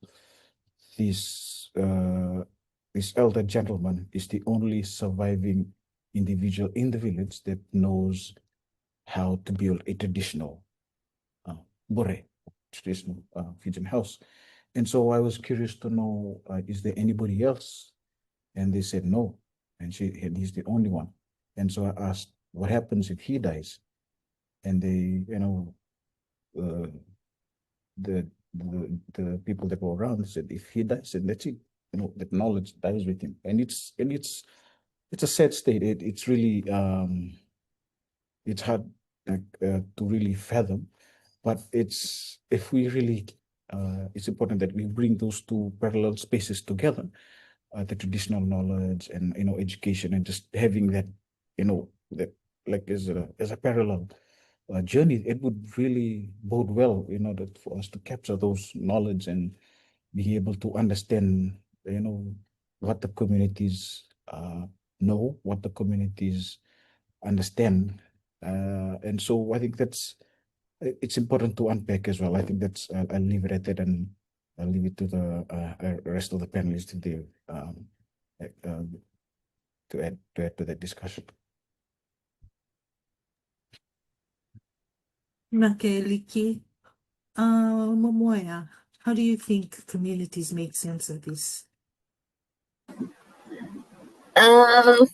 Speaker 5: this elder gentleman is the only surviving individual in the village that knows how to build a traditional bore, traditional Fijian house. And so I was curious to know, is there anybody else? And they said no, and he's the only one. And so I asked, what happens if he dies? And they, the people that were around said, if he dies, then that's it. That knowledge dies with him. And it's a sad state. It's really it's hard to really fathom. But it's important that we bring those two parallel spaces together, the traditional knowledge and education, and just having that that like as a parallel journey. It would really bode well that for us to capture those knowledge and be able to understand what the communities know, what the communities understand, and so I think it's important to unpack as well. I think that's I'll leave it at that, and I'll leave it to the rest of the panelists to add to that discussion.
Speaker 2: Nakeliki, Momoya, how do you think communities make sense of this?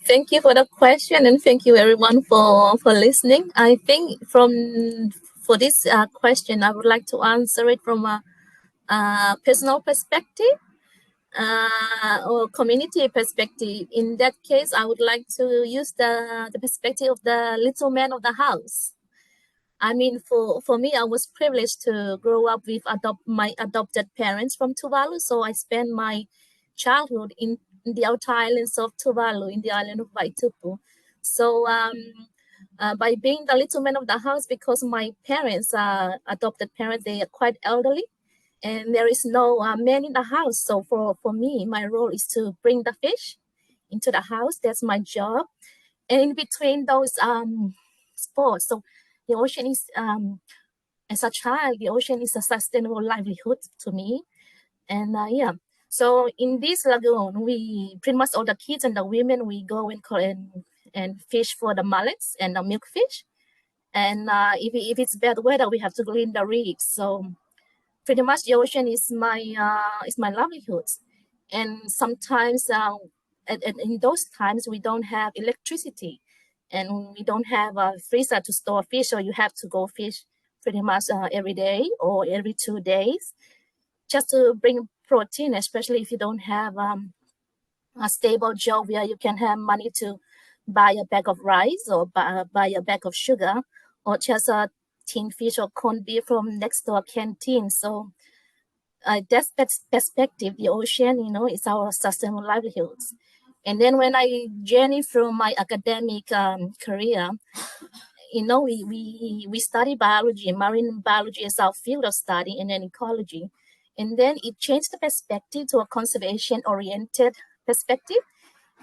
Speaker 6: Thank you for the question, and thank you everyone for listening. I think for this question, I would like to answer it from a personal perspective. or community perspective. In that case, I would like to use the perspective of the little man of the house. I mean, for me, I was privileged to grow up with my adopted parents from Tuvalu. So I spent my childhood in the outer islands of Tuvalu, in the island of Vaitupu. So by being the little man of the house, because my parents, adopted parents, they are quite elderly, and there is no man in the house. So for me, my role is to bring the fish into the house. That's my job. And in between those sports, so the ocean is, as a child, the ocean is a sustainable livelihood to me. And yeah, so in this lagoon, we pretty much all the kids and the women, we go and fish for the mullets and the milkfish. And if it's bad weather, we have to clean the reefs. So pretty much the ocean is my livelihood. And sometimes in those times we don't have electricity, and we don't have a freezer to store fish, so you have to go fish pretty much every day or every 2 days just to bring protein, especially if you don't have a stable job where you can have money to buy a bag of rice or buy a bag of sugar, or just a tin fish or corned beef from next door canteen. So that perspective, the ocean, is our sustainable livelihoods. And then when I journey through my academic career, we study biology, marine biology is our field of study, and then ecology. And then it changed the perspective to a conservation-oriented perspective.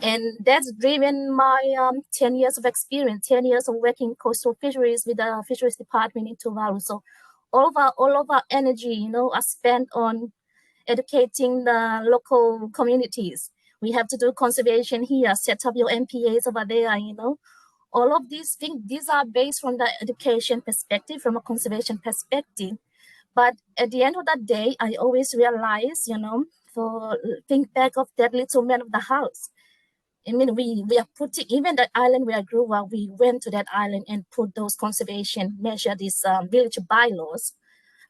Speaker 6: And that's driven my 10 years of experience, 10 years of working coastal fisheries with the fisheries department in Tuvalu. So all of our energy, are spent on educating the local communities. We have to do conservation here, set up your MPAs over there, All of these things, these are based from the education perspective, from a conservation perspective. But at the end of the day, I always realize, think back of that little man of the house. I mean, we are putting, even that island where I grew up, we went to that island and put those conservation measures, these village bylaws,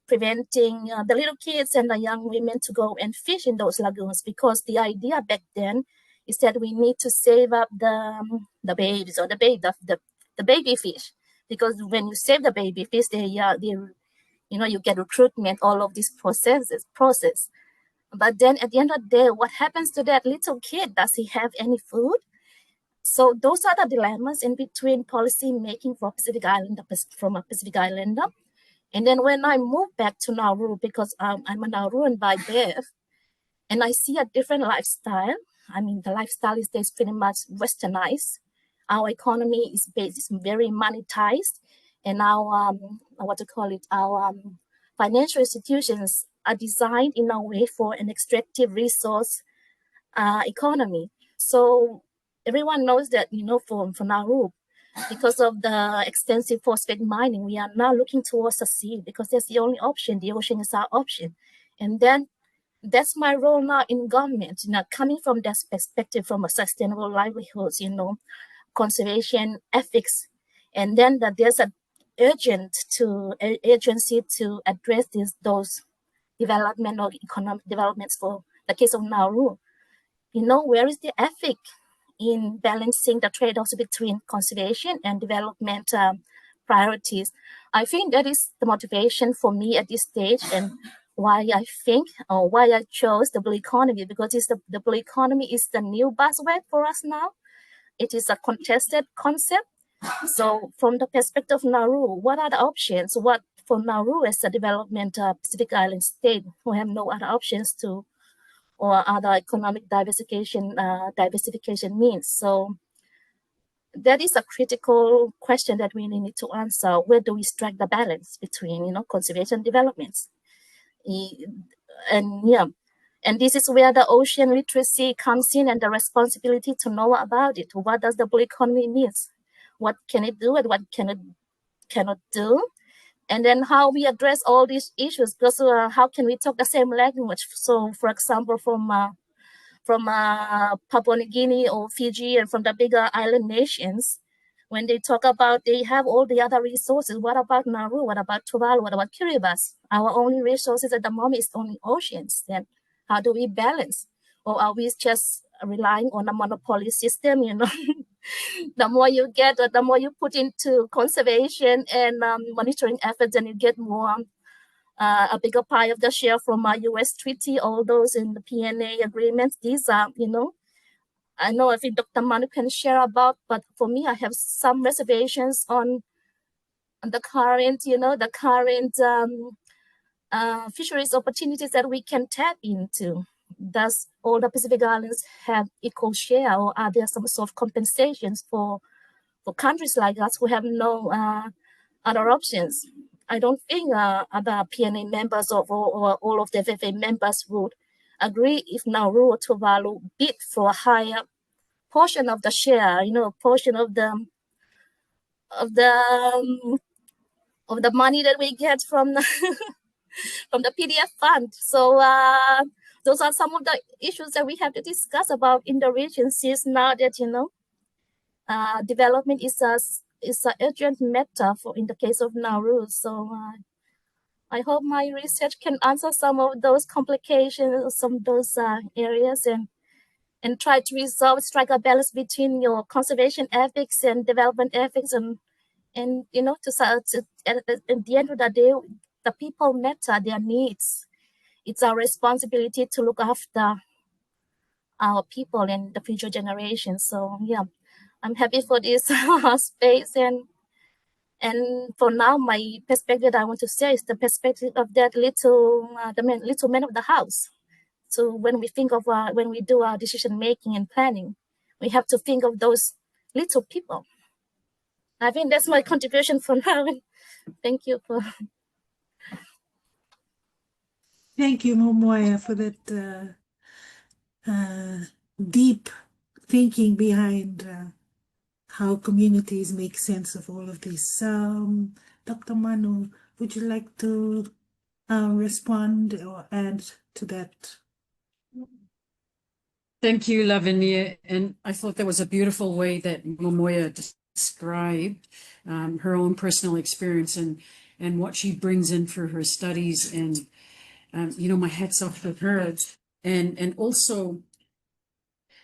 Speaker 6: preventing the little kids and the young women to go and fish in those lagoons, because the idea back then is that we need to save up the babies or the baby fish, because when you save the baby fish, you get recruitment, all of these process. But then at the end of the day, what happens to that little kid? Does he have any food? So those are the dilemmas in between policy making for Pacific Islander, from a Pacific Islander. And then when I moved back to Nauru, because I'm a Nauruan by birth, and I see a different lifestyle. I mean, the lifestyle is pretty much westernized. Our economy is very monetized, and our our financial institutions are designed in a way for an extractive resource economy. So everyone knows that, for Nauru, because of the extensive phosphate mining, we are now looking towards the sea, because that's the only option. The ocean is our option. And then that's my role now in government, coming from that perspective, from a sustainable livelihoods, conservation ethics. And then that there's an urgency to address those development or economic developments for the case of Nauru. Where is the ethic in balancing the trade-offs between conservation and development priorities? I think that is the motivation for me at this stage, and why I chose the blue economy, because the blue economy is the new buzzword for us now. It is a contested concept. So from the perspective of Nauru, what are the options? What for Nauru as a development Pacific Island state who have no other options to, or other economic diversification means? So that is a critical question that we need to answer. Where do we strike the balance between, conservation developments? And this is where the ocean literacy comes in, and the responsibility to know about it. What does the blue economy mean? What can it do and what can it cannot do? And then how we address all these issues, because how can we talk the same language? So, for example, from Papua New Guinea or Fiji, and from the bigger island nations, when they talk about they have all the other resources, what about Nauru? What about Tuvalu? What about Kiribati? Our only resources at the moment is only oceans. Then how do we balance? or are we just relying on a monopoly system, you know? The more you get, the more you put into conservation and monitoring efforts, and you get more, a bigger pie of the share from our US treaty, all those in the PNA agreements. These are, you know, I know I think Dr. Manu can share about, but for me, I have some reservations on the current, you know, the current fisheries opportunities that we can tap into. Does all the Pacific Islands have equal share, or are there some sort of compensations for countries like us who have no other options? I don't think other PNA members or all of the FFA members would agree if Nauru or Tuvalu bid for a higher portion of the share, you know, portion of the money that we get from the from the PDF fund. So those are some of the issues that we have to discuss about in the region, since now that, you know, development is an urgent matter for in the case of Nauru. So I hope my research can answer some of those complications, some of those areas, and try to strike a balance between your conservation ethics and development ethics, and you know, at the end of the day, the people matter, their needs. It's our responsibility to look after our people and the future generations. So yeah, I'm happy for this space, and for now, my perspective I want to say is the perspective of that little man of the house. So when we think of when we do our decision making and planning, we have to think of those little people. I think that's my contribution for now. Thank you for.
Speaker 2: Thank you, Momoya, for that deep thinking behind how communities make sense of all of this. Dr. Manu, would you like to respond or add to that?
Speaker 3: Thank you, Lavinia. And I thought that was a beautiful way that Momoya described her own personal experience and what she brings in for her studies. And, you know, my hat's off to her. And also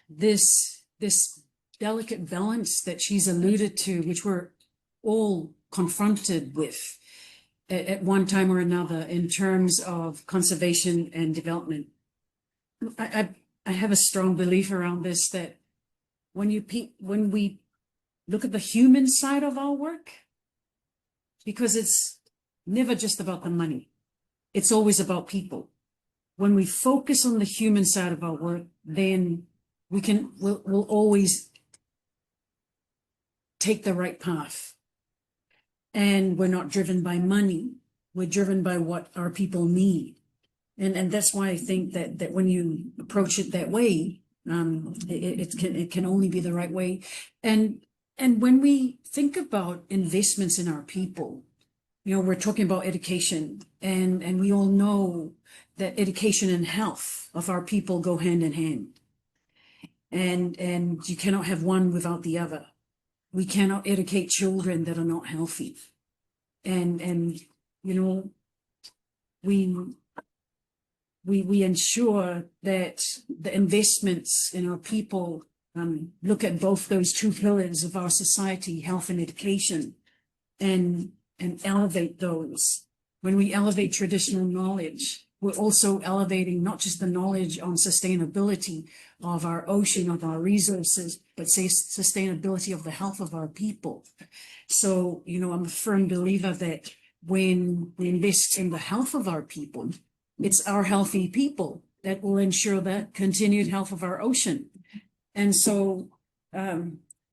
Speaker 3: this delicate balance that she's alluded to, which we're all confronted with at one time or another in terms of conservation and development. I have a strong belief around this, that when we look at the human side of our work, because it's never just about the money, it's always about people. When we focus on the human side of our work, then we'll always take the right path. And we're not driven by money, we're driven by what our people need. And that's why I think that when you approach it that way, it can only be the right way. And when we think about investments in our people, you know, we're talking about education, and we all know that education and health of our people go hand in hand. And you cannot have one without the other. We cannot educate children that are not healthy. And you know, we ensure that the investments in our people look at both those two pillars of our society, health and education, and elevate those. When we elevate traditional knowledge, we're also elevating not just the knowledge on sustainability of our ocean, of our resources, but say sustainability of the health of our people. So, you know, I'm a firm believer that when we invest in the health of our people, it's our healthy people that will ensure the continued health of our ocean. And so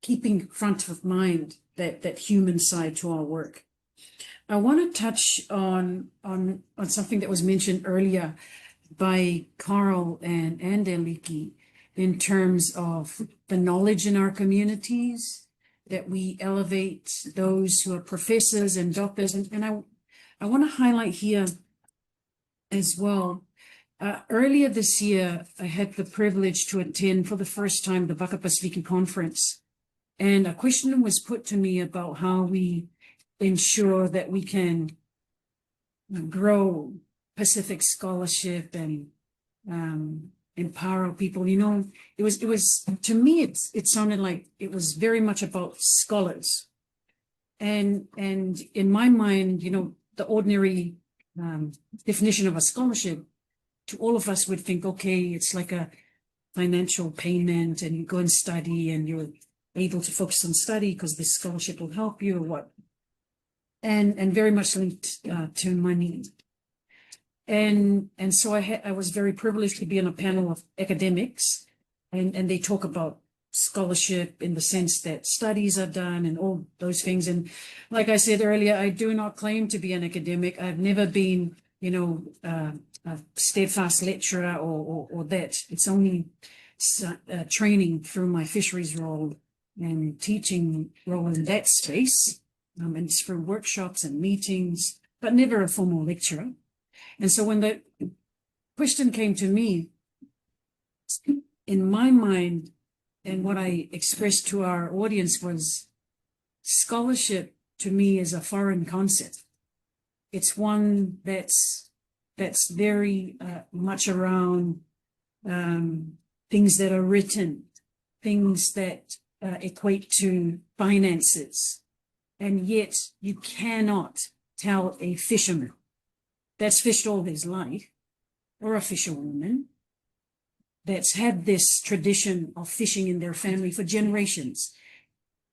Speaker 3: keeping front of mind that human side to our work. I want to touch on something that was mentioned earlier by Carl and Eliki in terms of the knowledge in our communities, that we elevate those who are professors and doctors. And I want to highlight here as well. Earlier this year, I had the privilege to attend for the first time the Waka Pasifiki conference. And a question was put to me about how we ensure that we can grow Pacific scholarship and empower people. You know, it was to me, it sounded like it was very much about scholars. And in my mind, you know, the ordinary definition of a scholarship to all of us would think, okay, it's like a financial payment and you go and study and you're able to focus on study because this scholarship will help you or what. And very much linked to money. And so I was very privileged to be on a panel of academics, and they talk about scholarship in the sense that studies are done and all those things. And like I said earlier, I do not claim to be an academic. I've never been, you know, a steadfast lecturer or that. It's only training through my fisheries role and teaching role in that space. And it's through workshops and meetings, but never a formal lecturer. And so when the question came to me, in my mind, and what I expressed to our audience was scholarship to me is a foreign concept. It's one that's very much around things that are written, things that equate to finances. And yet you cannot tell a fisherman that's fished all his life, or a fisherwoman that's had this tradition of fishing in their family for generations,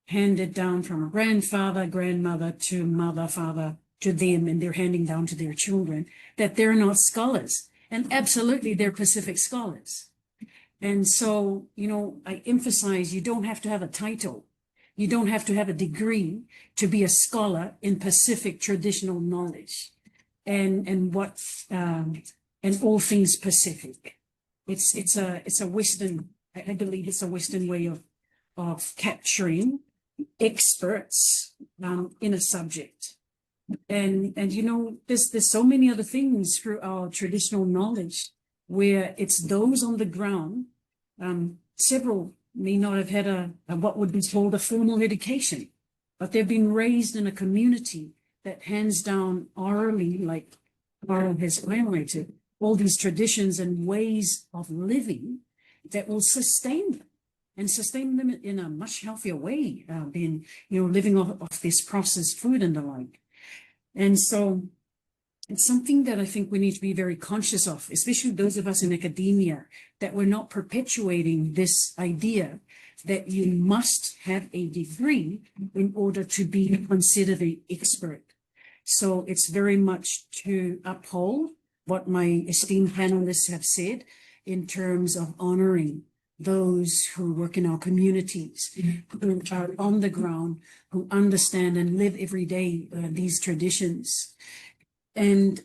Speaker 3: handed down from a grandfather, grandmother to mother, father to them, and they're handing down to their children, that they're not scholars. And absolutely, they're Pacific scholars. And so, you know, I emphasize you don't have to have a title. You don't have to have a degree to be a scholar in Pacific traditional knowledge and all things Pacific. It's a Western, I believe it's a Western way of capturing experts in a subject. And you know, there's so many other things through our traditional knowledge where it's those on the ground. Several may not have had a what would be called a formal education, but they've been raised in a community that hands down orally, like Carl has highlighted, all these traditions and ways of living that will sustain them and sustain them in a much healthier way than, you know, living off this processed food and the like. And so it's something that I think we need to be very conscious of, especially those of us in academia, that we're not perpetuating this idea that you must have a degree in order to be considered an expert. So it's very much to uphold what my esteemed panelists have said in terms of honoring those who work in our communities, who are on the ground, who understand and live every day these traditions. And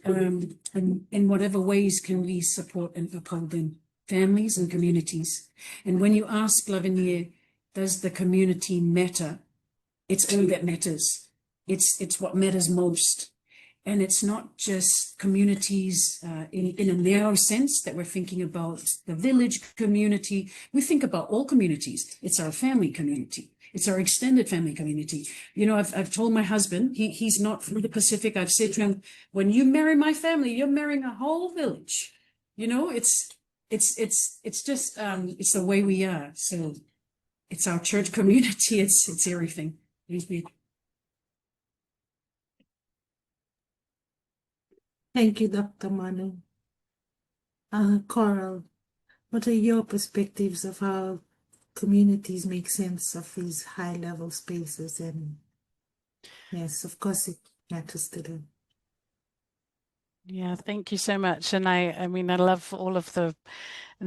Speaker 3: in whatever ways can we support and uphold them, families and communities. And when you ask Lavinia, does the community matter? It's all that matters. It's what matters most. And it's not just communities in a narrow sense that we're thinking about the village community. We think about all communities. It's our family community. It's our extended family community. You know, I've told my husband, he's not from the Pacific. I've said to him, when you marry my family, you're marrying a whole village. You know, it's just, it's the way we are. So it's our church community. It's everything.
Speaker 2: Thank you, Dr. Manu. Coral, what are your perspectives of how communities make sense of these high-level spaces? And yes, of course, it matters to them.
Speaker 4: Yeah, thank you so much. And I mean, I love all of the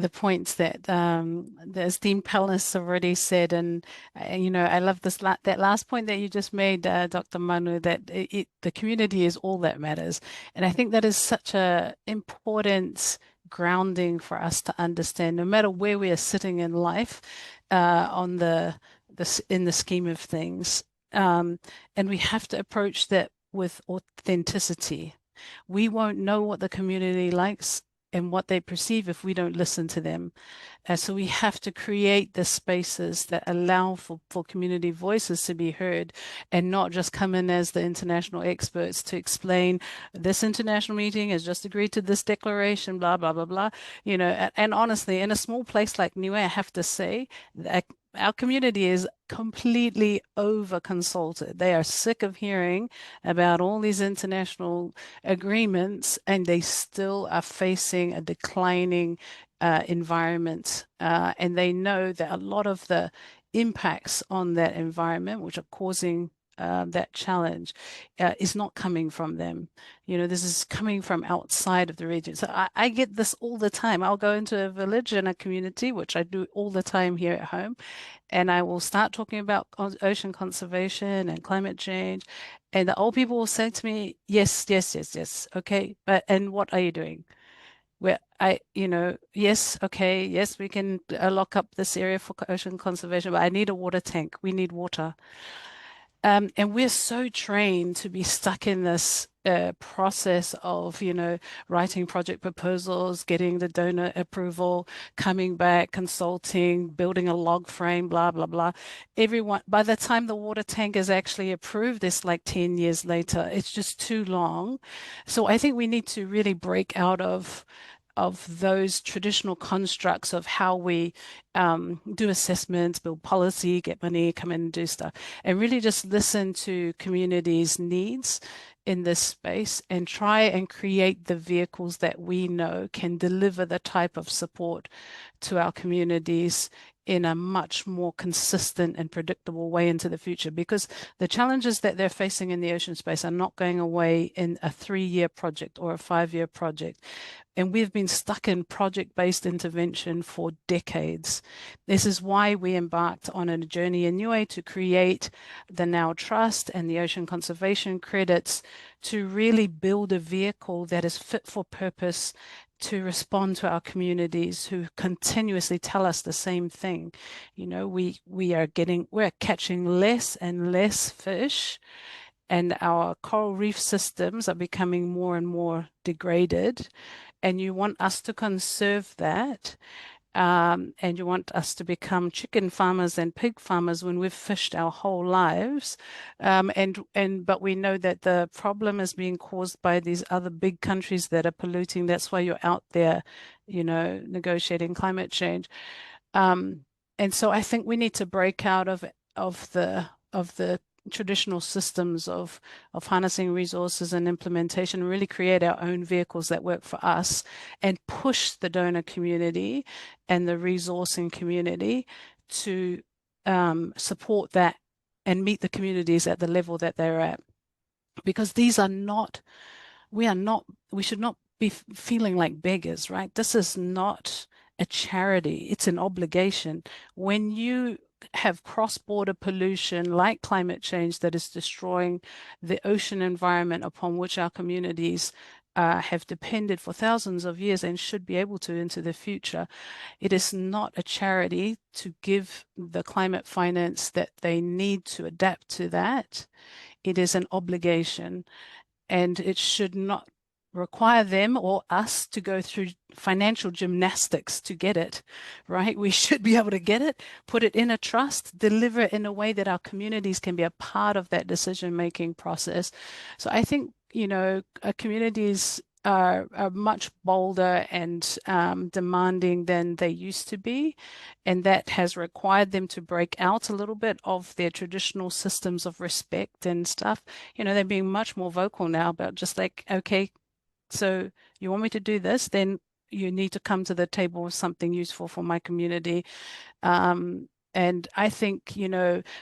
Speaker 4: points that the esteemed panelists already said, and you know, I love this that last point that you just made, Dr. Manu, that the community is all that matters, and I think that is such a important grounding for us to understand, no matter where we are sitting in life, in the scheme of things, and we have to approach that with authenticity. We won't know what the community likes and what they perceive if we don't listen to them. So we have to create the spaces that allow for community voices to be heard, and not just come in as the international experts to explain this international meeting has just agreed to this declaration, blah, blah, blah, blah. And honestly, in a small place like Niue, I have to say that our community is completely over-consulted. They are sick of hearing about all these international agreements, and they still are facing a declining environment. And they know that a lot of the impacts on that environment, which are causing that challenge, is not coming from them. This is coming from outside of the region. So I get this all the time. I'll go into a village and a community, which I do all the time here at home, and I will start talking about ocean conservation and climate change. And the old people will say to me, yes, yes, yes, yes. Okay, and what are you doing? Where yes, okay, yes, we can lock up this area for ocean conservation, but I need a water tank. We need water. And we're so trained to be stuck in this process of, writing project proposals, getting the donor approval, coming back, consulting, building a log frame, blah, blah, blah. By the time the water tank is actually approved, it's like 10 years later. It's just too long. So I think we need to really break out of those traditional constructs of how we do assessments, build policy, get money, come in and do stuff, and really just listen to communities' needs in this space and try and create the vehicles that we know can deliver the type of support to our communities in a much more consistent and predictable way into the future, because the challenges that they're facing in the ocean space are not going away in a 3-year project or a 5-year project. And we've been stuck in project-based intervention for decades. This is why we embarked on a journey in Niue to create the Now Trust and the Ocean Conservation Credits to really build a vehicle that is fit for purpose to respond to our communities who continuously tell us the same thing. We're catching less and less fish, and our coral reef systems are becoming more and more degraded. And you want us to conserve that, and you want us to become chicken farmers and pig farmers when we've fished our whole lives. But we know that the problem is being caused by these other big countries that are polluting. That's why you're out there, negotiating climate change. And so I think we need to break out of the traditional systems of harnessing resources and implementation, really create our own vehicles that work for us and push the donor community and the resourcing community to support that and meet the communities at the level that they're at. Because we should not be feeling like beggars, right? This is not a charity, it's an obligation. When you have cross-border pollution like climate change that is destroying the ocean environment upon which our communities have depended for thousands of years and should be able to into the future, it is not a charity to give the climate finance that they need to adapt to that. It is an obligation, and it should not require them or us to go through financial gymnastics to get it, right? We should be able to get it, put it in a trust, deliver it in a way that our communities can be a part of that decision-making process. So I think, communities are much bolder and demanding than they used to be. And that has required them to break out a little bit of their traditional systems of respect and stuff. They're being much more vocal now about just like, okay, so you want me to do this, then you need to come to the table with something useful for my community. And I think,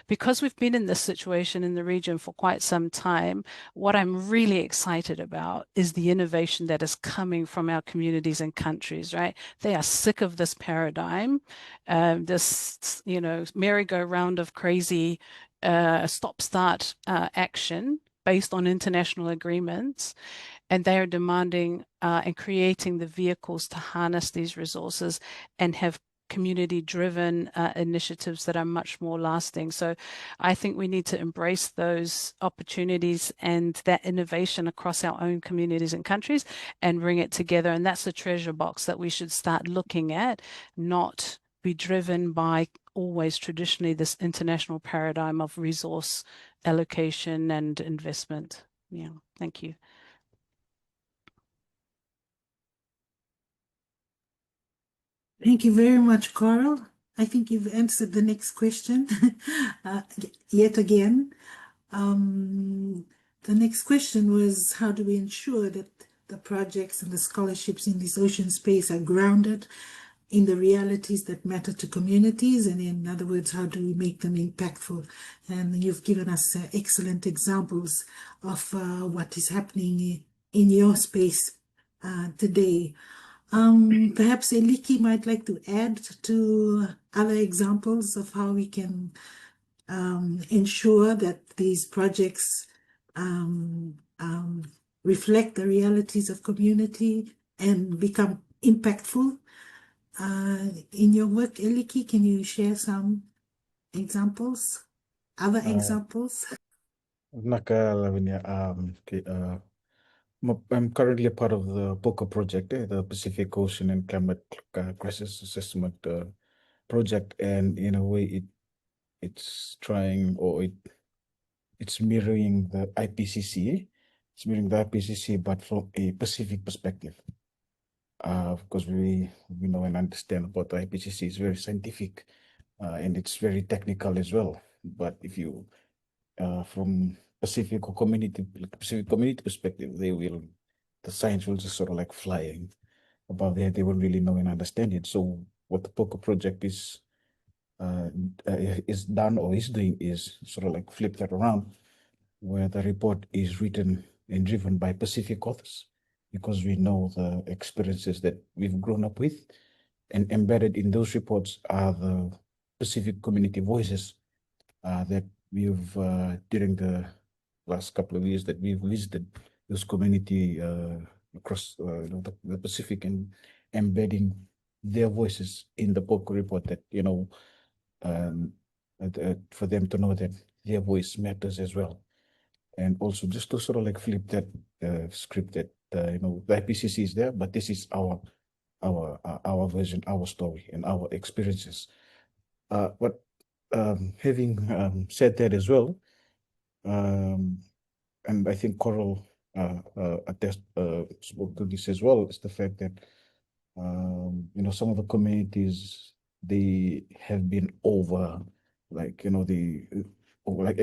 Speaker 4: because we've been in this situation in the region for quite some time, what I'm really excited about is the innovation that is coming from our communities and countries, right? They are sick of this paradigm, this, merry-go-round of crazy stop-start action based on international agreements. And they are demanding and creating the vehicles to harness these resources and have community-driven initiatives that are much more lasting. So I think we need to embrace those opportunities and that innovation across our own communities and countries and bring it together. And that's the treasure box that we should start looking at, not be driven by always traditionally this international paradigm of resource allocation and investment. Yeah, thank you.
Speaker 2: Thank you very much, Coral. I think you've answered the next question yet again. The next question was, how do we ensure that the projects and the scholarships in this ocean space are grounded in the realities that matter to communities? And in other words, how do we make them impactful? And you've given us excellent examples of what is happening in your space today. Perhaps Eliki might like to add to other examples of how we can ensure that these projects reflect the realities of community and become impactful. In your work, Eliki, can you share some examples, other examples?
Speaker 5: Naka Lavinia, I'm currently a part of the POCA project, the Pacific Ocean and Climate Crisis Assessment project, and in a way, it's trying, or it's mirroring the IPCC. It's mirroring the IPCC, but from a Pacific perspective. Because we know and understand about the IPCC is very scientific, and it's very technical as well. But if you, from Pacific community perspective, the science will just sort of like flying above there. They won't really know and understand it. So what the POCA project is done or is doing is sort of like flip that around, where the report is written and driven by Pacific authors, because we know the experiences that we've grown up with, and embedded in those reports are the Pacific community voices that we've, during the last couple of years that we've visited those community across the Pacific, and embedding their voices in the POCA report, that, for them to know that their voice matters as well. And also just to sort of like flip that script, that, the IPCC is there, but this is our version, our story, and our experiences. But having said that as well, and I think Coral spoke to this as well, is the fact that some of the communities, they have been over, like, I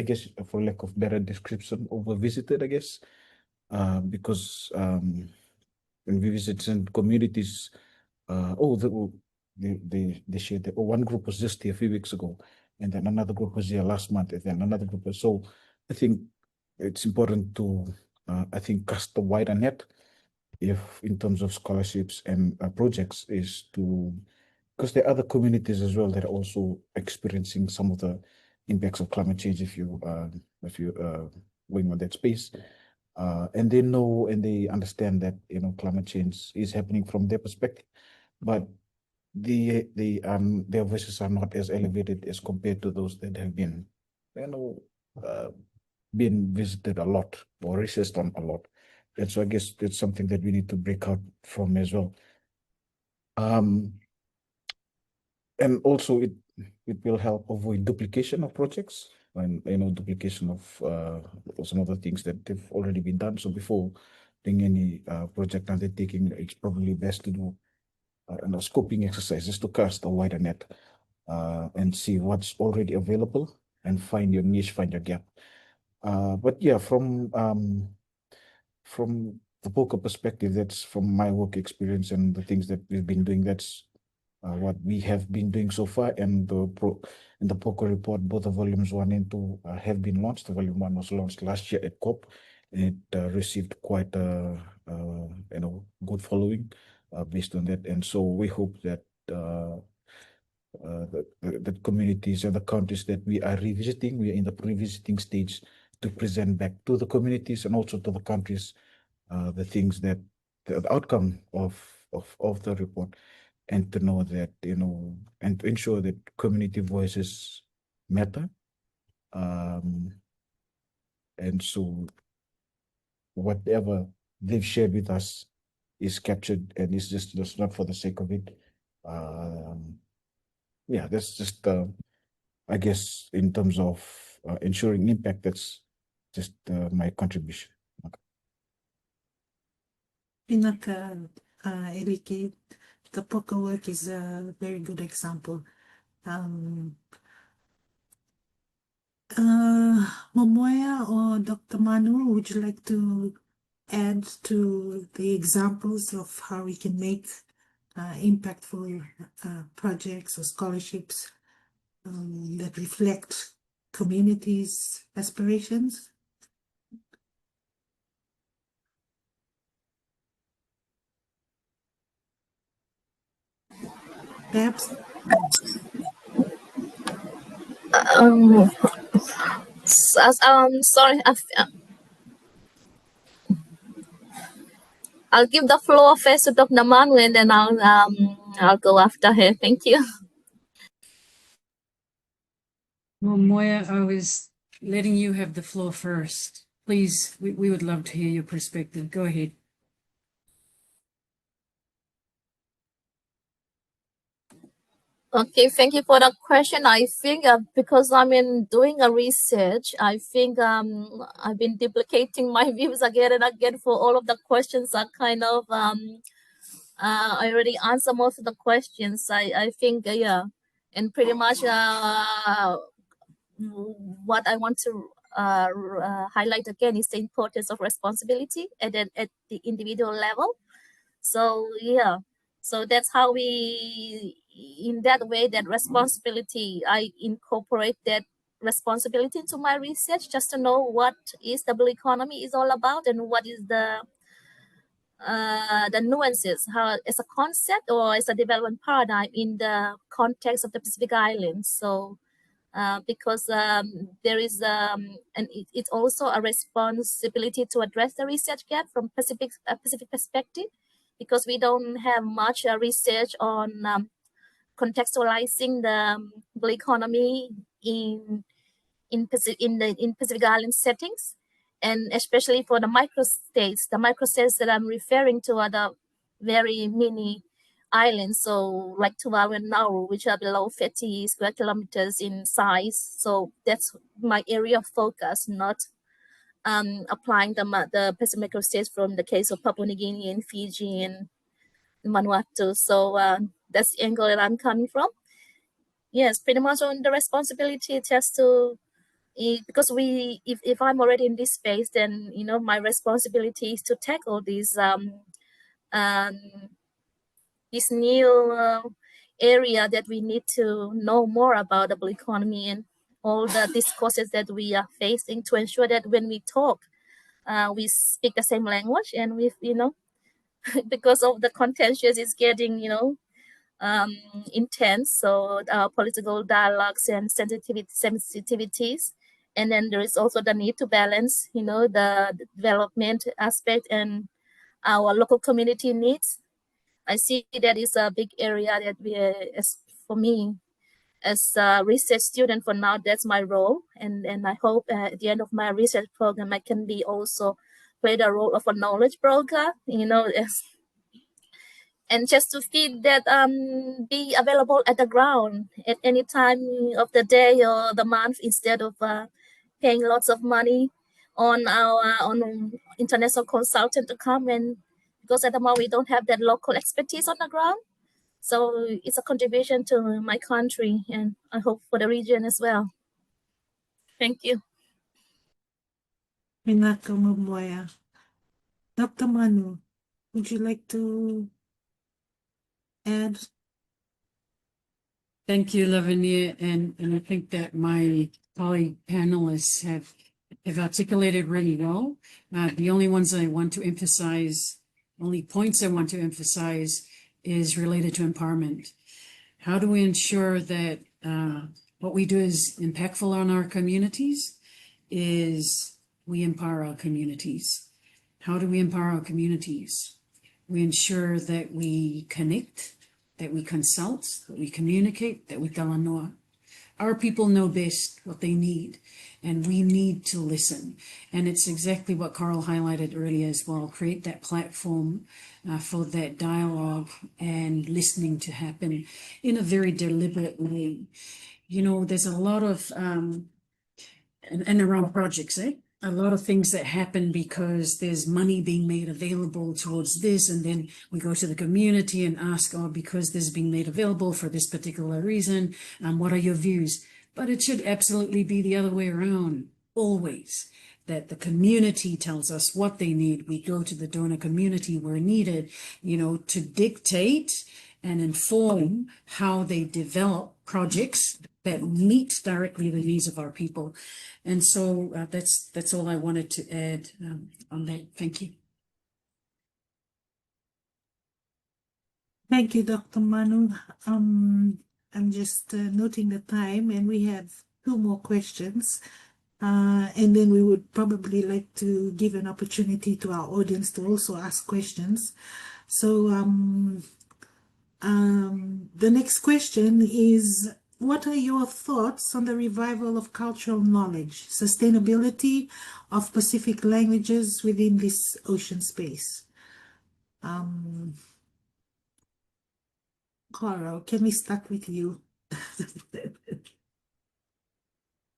Speaker 5: guess, for lack of better description, over visited, I guess, because when we visit some communities, they shared that, one group was just here a few weeks ago, and then another group was here last month, and then another group was. So I think it's important to, cast a wider net, if in terms of scholarships and projects, is to, because there are other communities as well that are also experiencing some of the impacts of climate change, if you going on that space, and they know and they understand that climate change is happening from their perspective, but their voices are not as elevated as compared to those that have been been visited a lot or researched on a lot. And so I guess that's something that we need to break out from as well. And also it will help avoid duplication of projects, and duplication of some of the things that have already been done. So before doing any project undertaking, it's probably best to do a scoping exercise, just to cast a wider net and see what's already available and find your niche, find your gap. But yeah, from the POCA perspective, that's from my work experience and the things that we've been doing. That's what we have been doing so far. And the POCA report, both the volumes 1 and 2 have been launched. The volume 1 was launched last year at COP, and it received quite a good following based on that. And so we hope that the communities and the countries that we are revisiting, we are in the revisiting stage, to present back to the communities and also to the countries the things that the outcome of the report, and to know that, and to ensure that community voices matter. And so whatever they've shared with us is captured, and it's just not for the sake of it. Yeah, that's just, I guess, in terms of ensuring impact, that's just my contribution. Okay.
Speaker 2: Pinaka, Erike, the poker work is a very good example. Momoya or Dr. Manu, would you like to add to the examples of how we can make impactful projects or scholarships that reflect communities' aspirations? Perhaps.
Speaker 6: Sorry, I'll give the floor first to Dr. Manu, and then I'll go after her. Thank you.
Speaker 3: Well, Moya, I was letting you have the floor first. Please, we would love to hear your perspective. Go ahead.
Speaker 6: Okay, thank you for the question. I think because I'm doing a research, I think I've been duplicating my views again and again for all of the questions are kind of I already answered most of the questions. I think yeah, and pretty much what I want to highlight again is the importance of responsibility at the individual level. So yeah, so that's how we, in that way, that responsibility, I incorporate that responsibility into my research just to know what is the blue economy is all about and what is the nuances, how as a concept or as a development paradigm in the context of the Pacific Islands. So because there is and it's also a responsibility to address the research gap from Pacific perspective, because we don't have much research on contextualizing the blue economy in Pacific Island settings, and especially for the microstates. The microstates that I'm referring to are the very mini islands, so like Tuvalu and Nauru, which are below 50 square kilometers in size. So that's my area of focus, not applying the Pacific microstates from the case of Papua New Guinea and Fiji and Vanuatu. So that's the angle that I'm coming from. Yes, pretty much on the responsibility just to, because if I'm already in this space, then my responsibility is to tackle these this new area that we need to know more about the blue economy and all the discourses that we are facing, to ensure that when we talk, we speak the same language, and we because of the contentious is getting intense, so political dialogues and sensitivities, and then there is also the need to balance the development aspect and our local community needs. I see that is a big area that for me as a research student for now, that's my role, and I hope at the end of my research program I can be also play the role of a knowledge broker, and just to feed that be available at the ground at any time of the day or the month, instead of paying lots of money on our on international consultant to come in, because at the moment we don't have that local expertise on the ground. So it's a contribution to my country, and I hope for the region as well. Thank you.
Speaker 2: Minako Momoya. Dr. Manu, would you like to add?
Speaker 3: Thank you, Lavinia, and I think that my colleague panelists have articulated really well. The only ones I want to emphasize, only points I want to emphasize is related to empowerment. How do we ensure that what we do is impactful on our communities? Is we empower our communities. How do we empower our communities? We ensure that we connect, that we consult, that we communicate, that we talanoa. Our people know best what they need, and we need to listen. And it's exactly what Carl highlighted earlier as well, create that platform for that dialogue and listening to happen in a very deliberate way. You know, there's a lot of, and around projects, a lot of things that happen because there's money being made available towards this, and then we go to the community and ask, oh, because this is being made available for this particular reason, what are your views? But it should absolutely be the other way around, always, that the community tells us what they need. We go to the donor community where needed, you know, to dictate and inform how they develop projects that meet directly the needs of our people. And so that's all I wanted to add on that. Thank you.
Speaker 2: Thank you, Dr. Manu. I'm just noting the time, and we have 2 more questions. And then we would probably like to give an opportunity to our audience to also ask questions. So the next question is, what are your thoughts on the revival of cultural knowledge, sustainability of Pacific languages within this ocean space? Coral, can we start with you?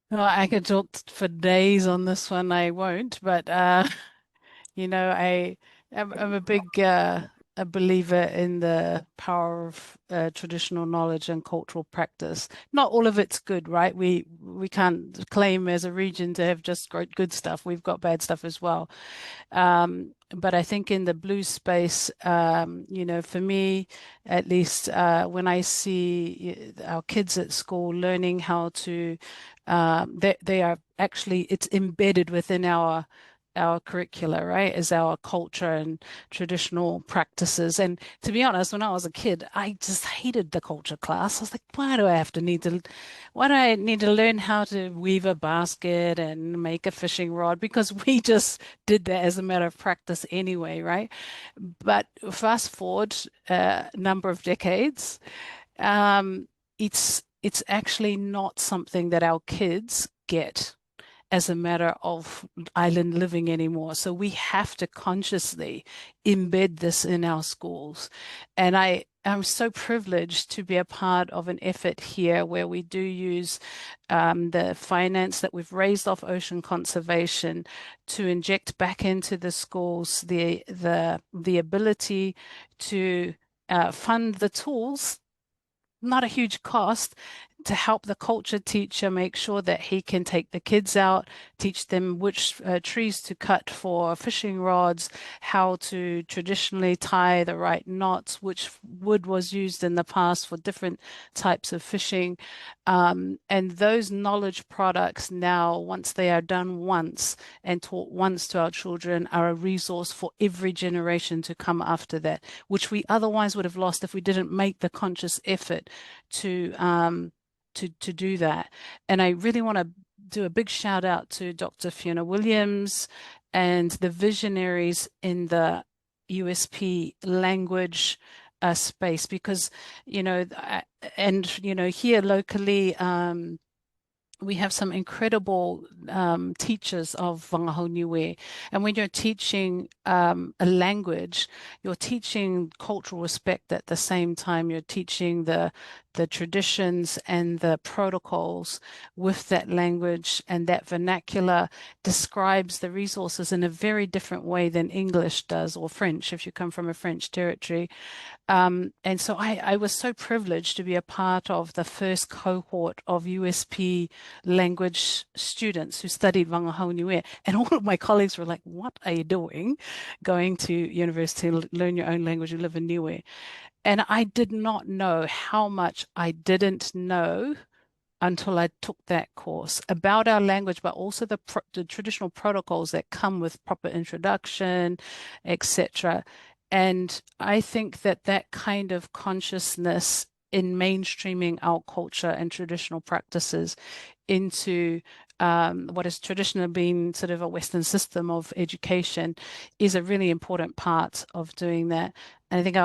Speaker 4: Well, I could talk for days on this one. I won't, but you know, I'm a big a believer in the power of traditional knowledge and cultural practice. Not all of it's good, right? We can't claim as a region to have just good stuff. We've got bad stuff as well. But I think in the blue space, you know, for me, at least, when I see our kids at school learning how to, they are actually, it's embedded within our curricula, right, as our culture and traditional practices. And to be honest, when I was a kid, I just hated the culture class. I was like, why do I need to learn how to weave a basket and make a fishing rod? Because we just did that as a matter of practice anyway, right? But fast forward a number of decades, it's actually not something that our kids get as a matter of island living anymore. So we have to consciously embed this in our schools. And I'm so privileged to be a part of an effort here where we do use the finance that we've raised off ocean conservation to inject back into the schools the ability to fund the tools, not a huge cost, to help the culture teacher make sure that he can take the kids out, teach them which trees to cut for fishing rods, how to traditionally tie the right knots, which wood was used in the past for different types of fishing. And those knowledge products now, once they are done once and taught once to our children, are a resource for every generation to come after that, which we otherwise would have lost if we didn't make the conscious effort to do that. And I really want to do a big shout out to Dr. Fiona Williams and the visionaries in the USP language space, because, you know, and, you know, here locally, we have some incredible teachers of Wangahau Niue. And when you're teaching a language, you're teaching cultural respect at the same time. You're teaching the traditions and the protocols with that language, and that vernacular describes the resources in a very different way than English does, or French, if you come from a French territory. And so I was so privileged to be a part of the first cohort of USP language students who studied Wangahau Niue. And all of my colleagues were like, what are you doing going to university to learn your own language? You live in Niue. And I did not know how much I didn't know until I took that course about our language, but also the traditional protocols that come with proper introduction, etc. And I think that kind of consciousness in mainstreaming our culture and traditional practices into what has traditionally been sort of a Western system of education is a really important part of doing that. And I think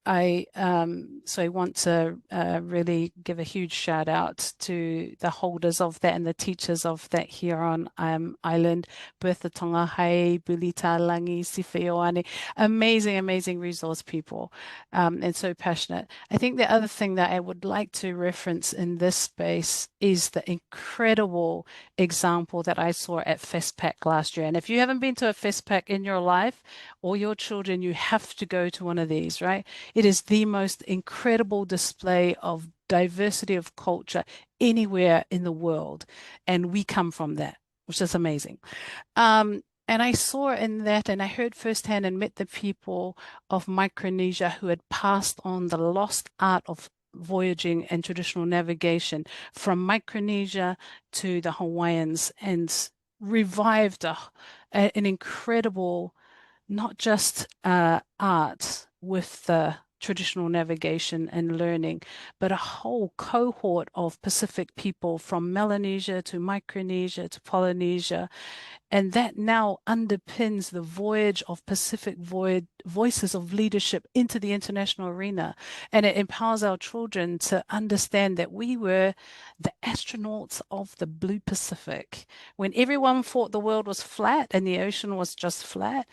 Speaker 4: I want to really give a huge shout out to the holders of that and the teachers of that here on island, Bertha Tongahai, Bulita Langi, Sifeoane, amazing resource people, and so passionate. I think the other thing that I would like to reference in this space is the incredible example that I saw at FestPac last year. And if you haven't been to a FestPac in your life or your children, you have to go to one of these, right? It is the most incredible display of diversity of culture anywhere in the world. And we come from that, which is amazing. And I saw in that, and I heard firsthand and met the people of Micronesia who had passed on the lost art of voyaging and traditional navigation from Micronesia to the Hawaiians, and revived an incredible, not just art with the traditional navigation and learning, but a whole cohort of Pacific people from Melanesia to Micronesia to Polynesia. And that now underpins the voyage of Pacific voices of leadership into the international arena. And it empowers our children to understand that we were the astronauts of the Blue Pacific. When everyone thought the world was flat and the ocean was just flat,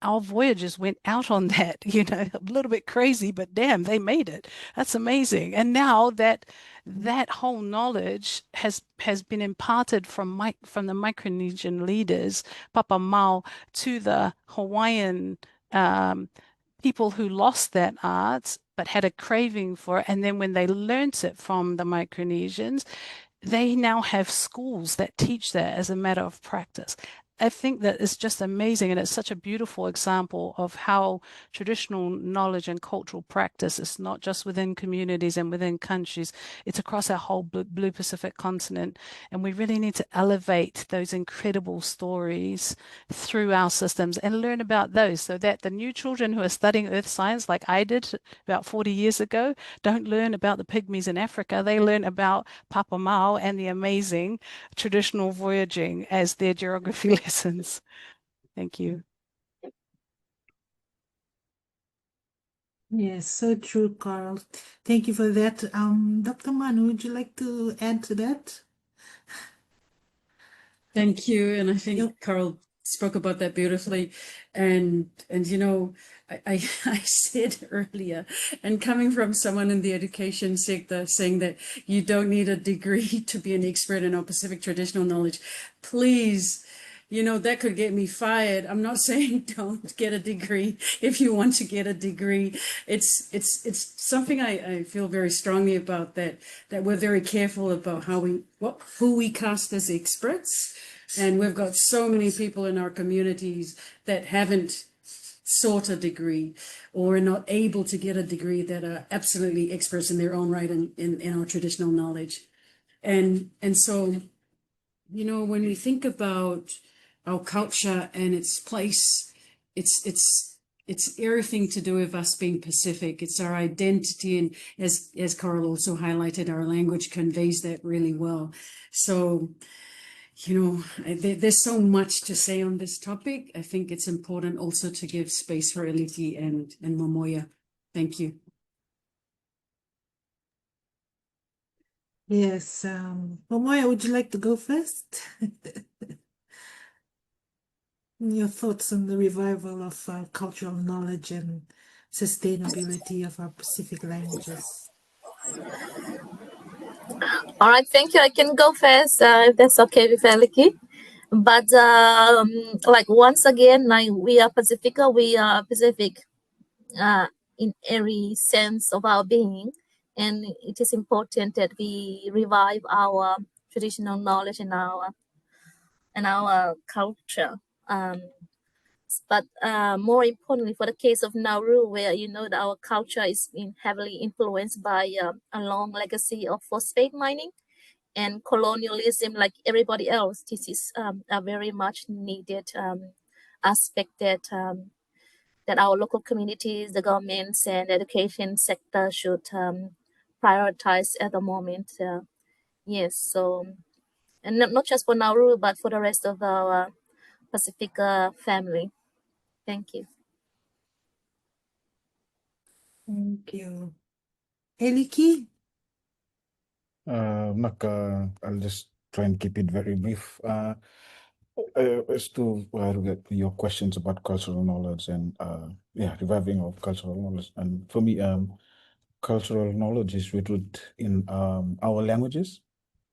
Speaker 4: our voyagers went out on that, a little bit crazy, but damn, they made it. That's amazing. And now that whole knowledge has been imparted from the Micronesian leaders, Papa Mau, to the Hawaiian people who lost that art but had a craving for it. And then when they learnt it from the Micronesians, they now have schools that teach that as a matter of practice. I think that it's just amazing, and it's such a beautiful example of how traditional knowledge and cultural practice is not just within communities and within countries, it's across our whole Blue Pacific continent. And we really need to elevate those incredible stories through our systems and learn about those, so that the new children who are studying earth science, like I did about 40 years ago, don't learn about the pygmies in Africa. They learn about Papa Mau and the amazing traditional voyaging as their geography lessons. Thank you.
Speaker 2: Yes, so true, Carl. Thank you for that. Dr. Manu, would you like to add to that?
Speaker 3: Thank you. And I think Carl spoke about that beautifully. And I said earlier, and coming from someone in the education sector saying that you don't need a degree to be an expert in our Pacific traditional knowledge, please, that could get me fired. I'm not saying don't get a degree if you want to get a degree. It's something I feel very strongly about, that we're very careful about who we cast as experts. And we've got so many people in our communities that haven't sought a degree or are not able to get a degree, that are absolutely experts in their own right in our traditional knowledge. And so, when we think about our culture and its place, it's everything to do with us being Pacific. It's our identity, and as Carl also highlighted, our language conveys that really well. So, there's so much to say on this topic. I think it's important also to give space for Eliti and Momoya. Thank you.
Speaker 2: Yes, Momoya, would you like to go first? Your thoughts on the revival of cultural knowledge and sustainability of our Pacific languages.
Speaker 6: All right, thank you. I can go first if that's okay with Eliki. But once again, we are Pacifica. We are Pacific in every sense of our being, and it is important that we revive our traditional knowledge and our culture. But more importantly, for the case of Nauru, where that our culture is heavily influenced by a long legacy of phosphate mining and colonialism, like everybody else, this is a very much needed aspect that our local communities, the governments, and education sector should prioritize at the moment. Yes, so, and not just for Nauru, but for the rest of our Pacific family. Thank you.
Speaker 2: Thank you. Eliki?
Speaker 5: I'll just try and keep it very brief. As to your questions about cultural knowledge and reviving of cultural knowledge. And for me, cultural knowledge is rooted in our languages,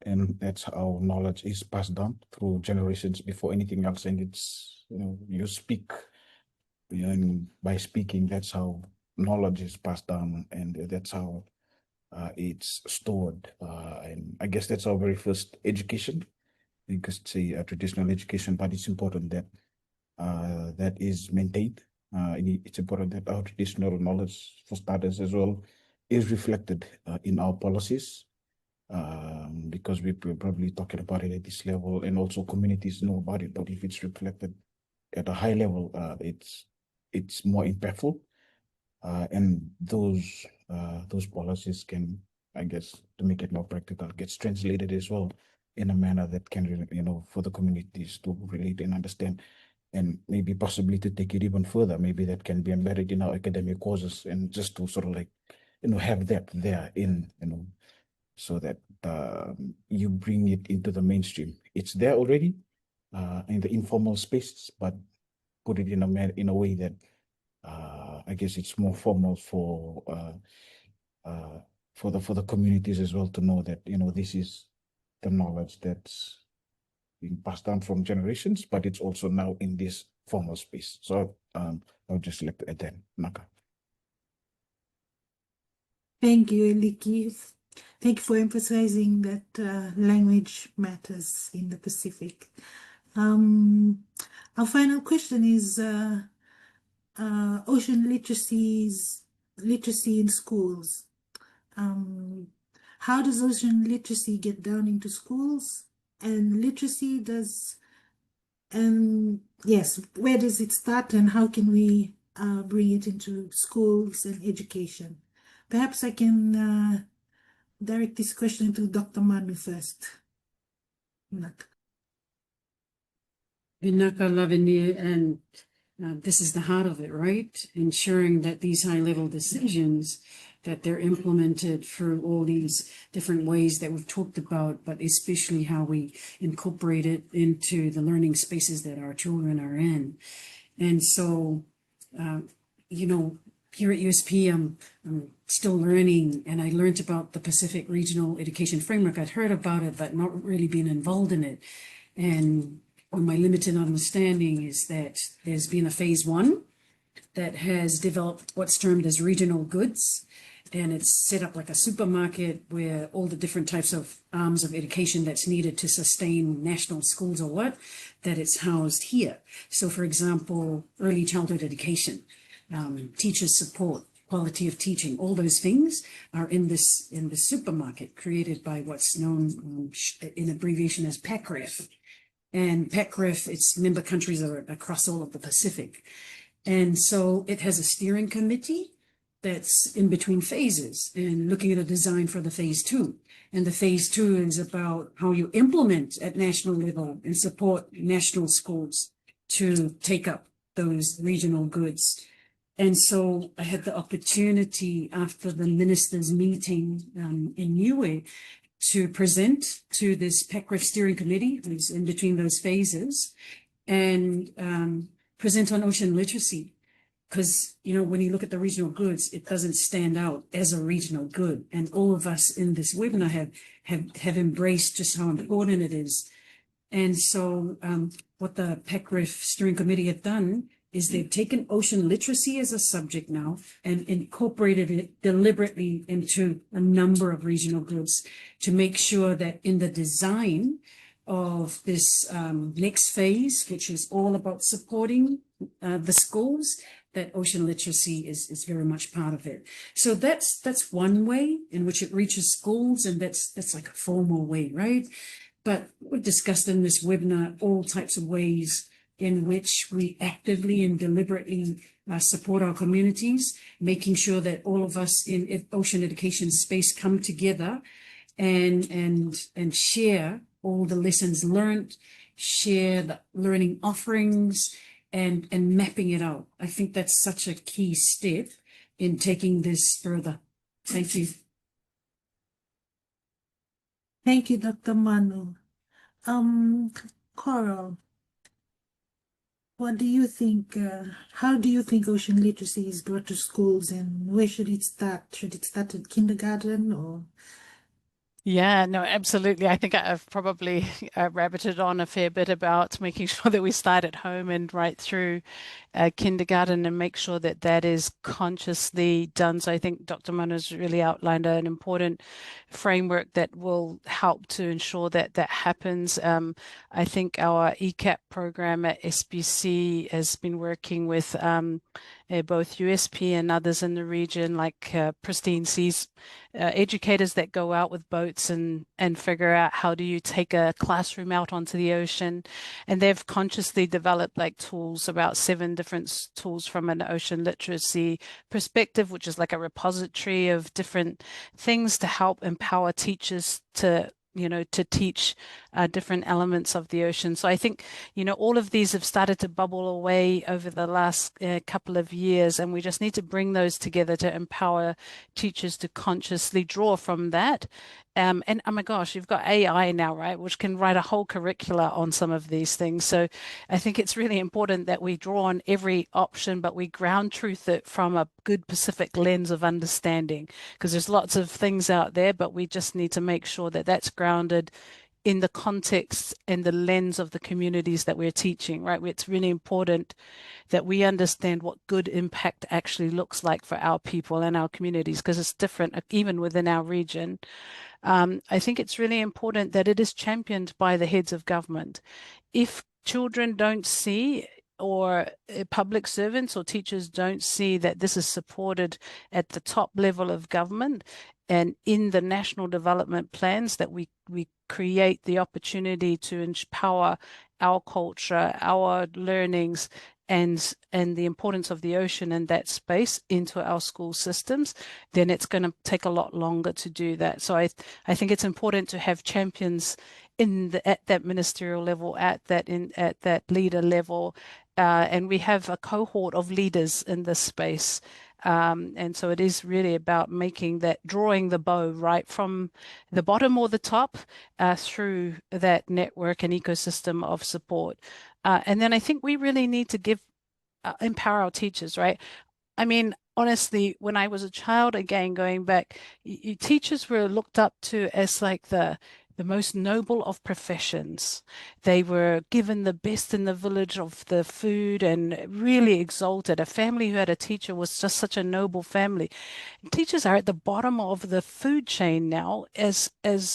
Speaker 5: and that's how knowledge is passed down through generations before anything else. And it's, you speak, and by speaking, that's how knowledge is passed down, and that's how it's stored. And I guess that's our very first education. You could say a traditional education, but it's important that that is maintained. It's important that our traditional knowledge, for starters as well, is reflected in our policies, because we're probably talking about it at this level, and also communities know about it. But if it's reflected at a high level, it's more impactful, and those policies can, I guess, to make it more practical, gets translated as well in a manner that can, for the communities to relate and understand, and maybe possibly to take it even further. Maybe that can be embedded in our academic courses, and just to sort of like, have that there in, so that you bring it into the mainstream. It's there already in the informal spaces, but put it in a way that I guess it's more formal for the communities as well, to know that, this is the knowledge that's being passed down from generations, but it's also now in this formal space. So I'll just like to add that, Naka.
Speaker 2: Thank you, Eliki. Thank you for emphasizing that language matters in the Pacific. Our final question is ocean literacy in schools. How does ocean literacy get down into schools? And literacy yes, where does it start, and how can we bring it into schools and education? Perhaps I can direct this question to Dr. Manu first.
Speaker 3: Vinaka Lavini, and this is the heart of it, right? Ensuring that these high-level decisions, that they're implemented through all these different ways that we've talked about, but especially how we incorporate it into the learning spaces that our children are in. And so, here at USP, I'm still learning, and I learned about the Pacific Regional Education Framework. I'd heard about it, but not really been involved in it. And my limited understanding is that there's been a phase 1 that has developed what's termed as regional goods. And it's set up like a supermarket where all the different types of arms of education that's needed to sustain national schools or that it's housed here. So for example, early childhood education, teacher support, quality of teaching, all those things are in this supermarket created by what's known in abbreviation as PACREF. And PACREF, its member countries are across all of the Pacific. And so it has a steering committee that's in between phases and looking at a design for the phase 2. And the phase 2 is about how you implement at national level and support national schools to take up those regional goods. And so I had the opportunity after the ministers' meeting in Niue to present to this PACREF steering committee, who's in between those phases, and present on ocean literacy. Because, when you look at the regional goods, it doesn't stand out as a regional good. And all of us in this webinar have embraced just how important it is. And so what the PACREF steering committee have done is they've taken ocean literacy as a subject now and incorporated it deliberately into a number of regional goods to make sure that in the design of this next phase, which is all about supporting the schools, that ocean literacy is very much part of it. So that's one way in which it reaches schools, and that's like a formal way, right? But we've discussed in this webinar all types of ways in which we actively and deliberately support our communities, making sure that all of us in ocean education space come together and share all the lessons learned, share the learning offerings, and mapping it out. I think that's such a key step in taking this further. Thank you.
Speaker 2: Thank you, Dr. Manu. Coral, what do you think, how do you think ocean literacy is brought to schools, and where should it start? Should it start at kindergarten or?
Speaker 4: Yeah, no, absolutely. I think I've probably rabbited on a fair bit about making sure that we start at home and right through kindergarten and make sure that that is consciously done. So I think Dr. Mana's really outlined an important framework that will help to ensure that that happens. I think our ECAP program at SBC has been working with both USP and others in the region, like Pristine Seas educators that go out with boats and figure out how do you take a classroom out onto the ocean. And they've consciously developed like tools, about 7 different tools from an ocean literacy perspective, which is like a repository of different things to help empower teachers to teach different elements of the ocean. So I think, all of these have started to bubble away over the last couple of years, and we just need to bring those together to empower teachers to consciously draw from that. And oh my gosh, you've got AI now, right, which can write a whole curricula on some of these things. So I think it's really important that we draw on every option, but we ground truth it from a good Pacific lens of understanding, because there's lots of things out there, but we just need to make sure that that's grounded in the context and the lens of the communities that we're teaching, right? It's really important that we understand what good impact actually looks like for our people and our communities, because it's different even within our region. I think it's really important that it is championed by the heads of government. If children don't see, or public servants or teachers don't see that this is supported at the top level of government and in the national development plans, that we create the opportunity to empower our culture, our learnings, and the importance of the ocean and that space into our school systems, then it's going to take a lot longer to do that. So I think it's important to have champions at that ministerial level, at that leader level, and we have a cohort of leaders in this space. And so it is really about drawing the bow right from the bottom or the top through that network and ecosystem of support. And then I think we really need to empower our teachers, right? I mean, honestly, when I was a child, again, going back, teachers were looked up to as like the most noble of professions. They were given the best in the village of the food and really exalted. A family who had a teacher was just such a noble family. Teachers are at the bottom of the food chain now as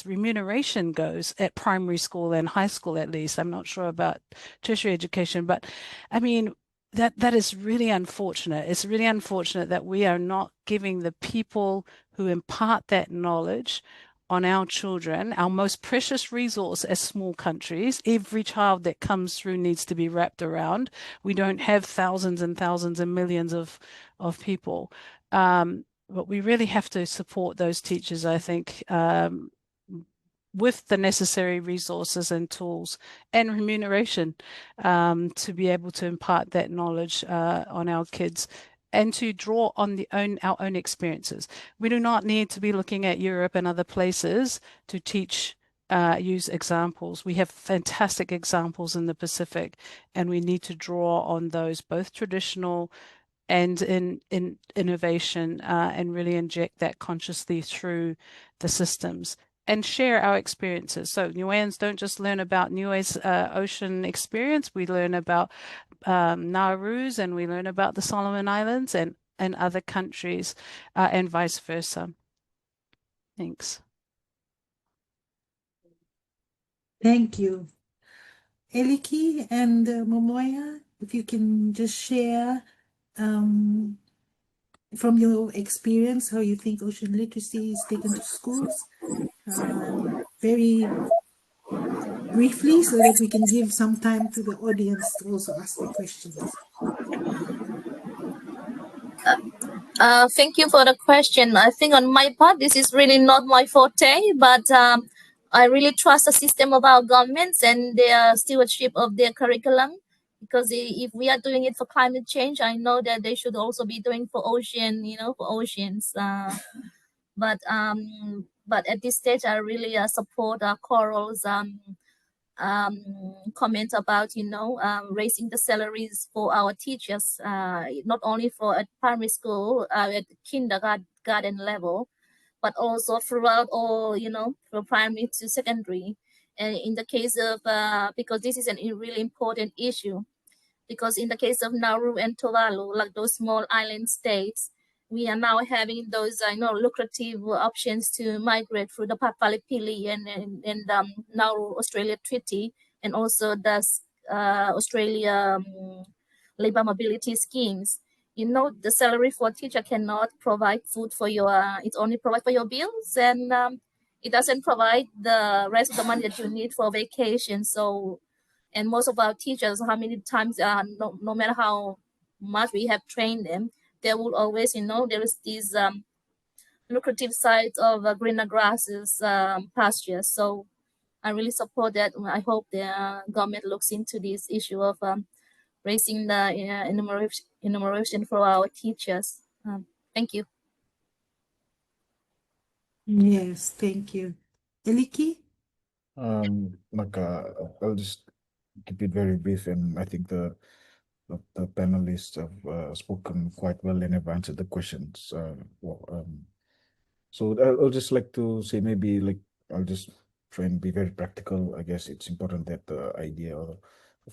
Speaker 4: remuneration goes at primary school and high school, at least. I'm not sure about tertiary education, but I mean, that is really unfortunate. It's really unfortunate that we are not giving the people who impart that knowledge on our children, our most precious resource as small countries. Every child that comes through needs to be wrapped around. We don't have thousands and thousands and millions of people. But we really have to support those teachers, I think, with the necessary resources and tools and remuneration to be able to impart that knowledge on our kids and to draw on our own experiences. We do not need to be looking at Europe and other places to teach, use examples. We have fantastic examples in the Pacific, and we need to draw on those, both traditional and in innovation, and really inject that consciously through the systems and share our experiences. So Niueans don't just learn about Niue's ocean experience. We learn about Nauru's, and we learn about the Solomon Islands and other countries, and vice versa. Thanks.
Speaker 2: Thank you. Eliki and Momoya, if you can just share from your experience how you think ocean literacy is taken to schools, very briefly, so that we can give some time to the audience to also ask the questions.
Speaker 6: Thank you for the question. I think on my part, this is really not my forte, but I really trust the system of our governments and their stewardship of their curriculum, because if we are doing it for climate change, I know that they should also be doing for ocean, for oceans. But at this stage, I really support Coral's comment about raising the salaries for our teachers, not only for at primary school, at kindergarten level, but also throughout all, from primary to secondary. And in the case of because this is a really important issue, because in the case of Nauru and Tuvalu, like those small island states, we are now having those lucrative options to migrate through the Papalipili and Nauru Australia Treaty, and also the Australia labor mobility schemes. The salary for a teacher cannot provide food for your, it only provides for your bills, and it doesn't provide the rest of the money that you need for vacation. So, and most of our teachers, how many times, no matter how much we have trained them, there will always, there is these lucrative sides of greener grasses, pastures. So I really support that. I hope the government looks into this issue of raising the enumeration for our teachers. Thank you.
Speaker 2: Yes, thank you. Eliki?
Speaker 5: I'll just keep it very brief, and I think the panelists have spoken quite well and have answered the questions. So I'll just like to say, maybe like I'll just try and be very practical. I guess it's important that the idea of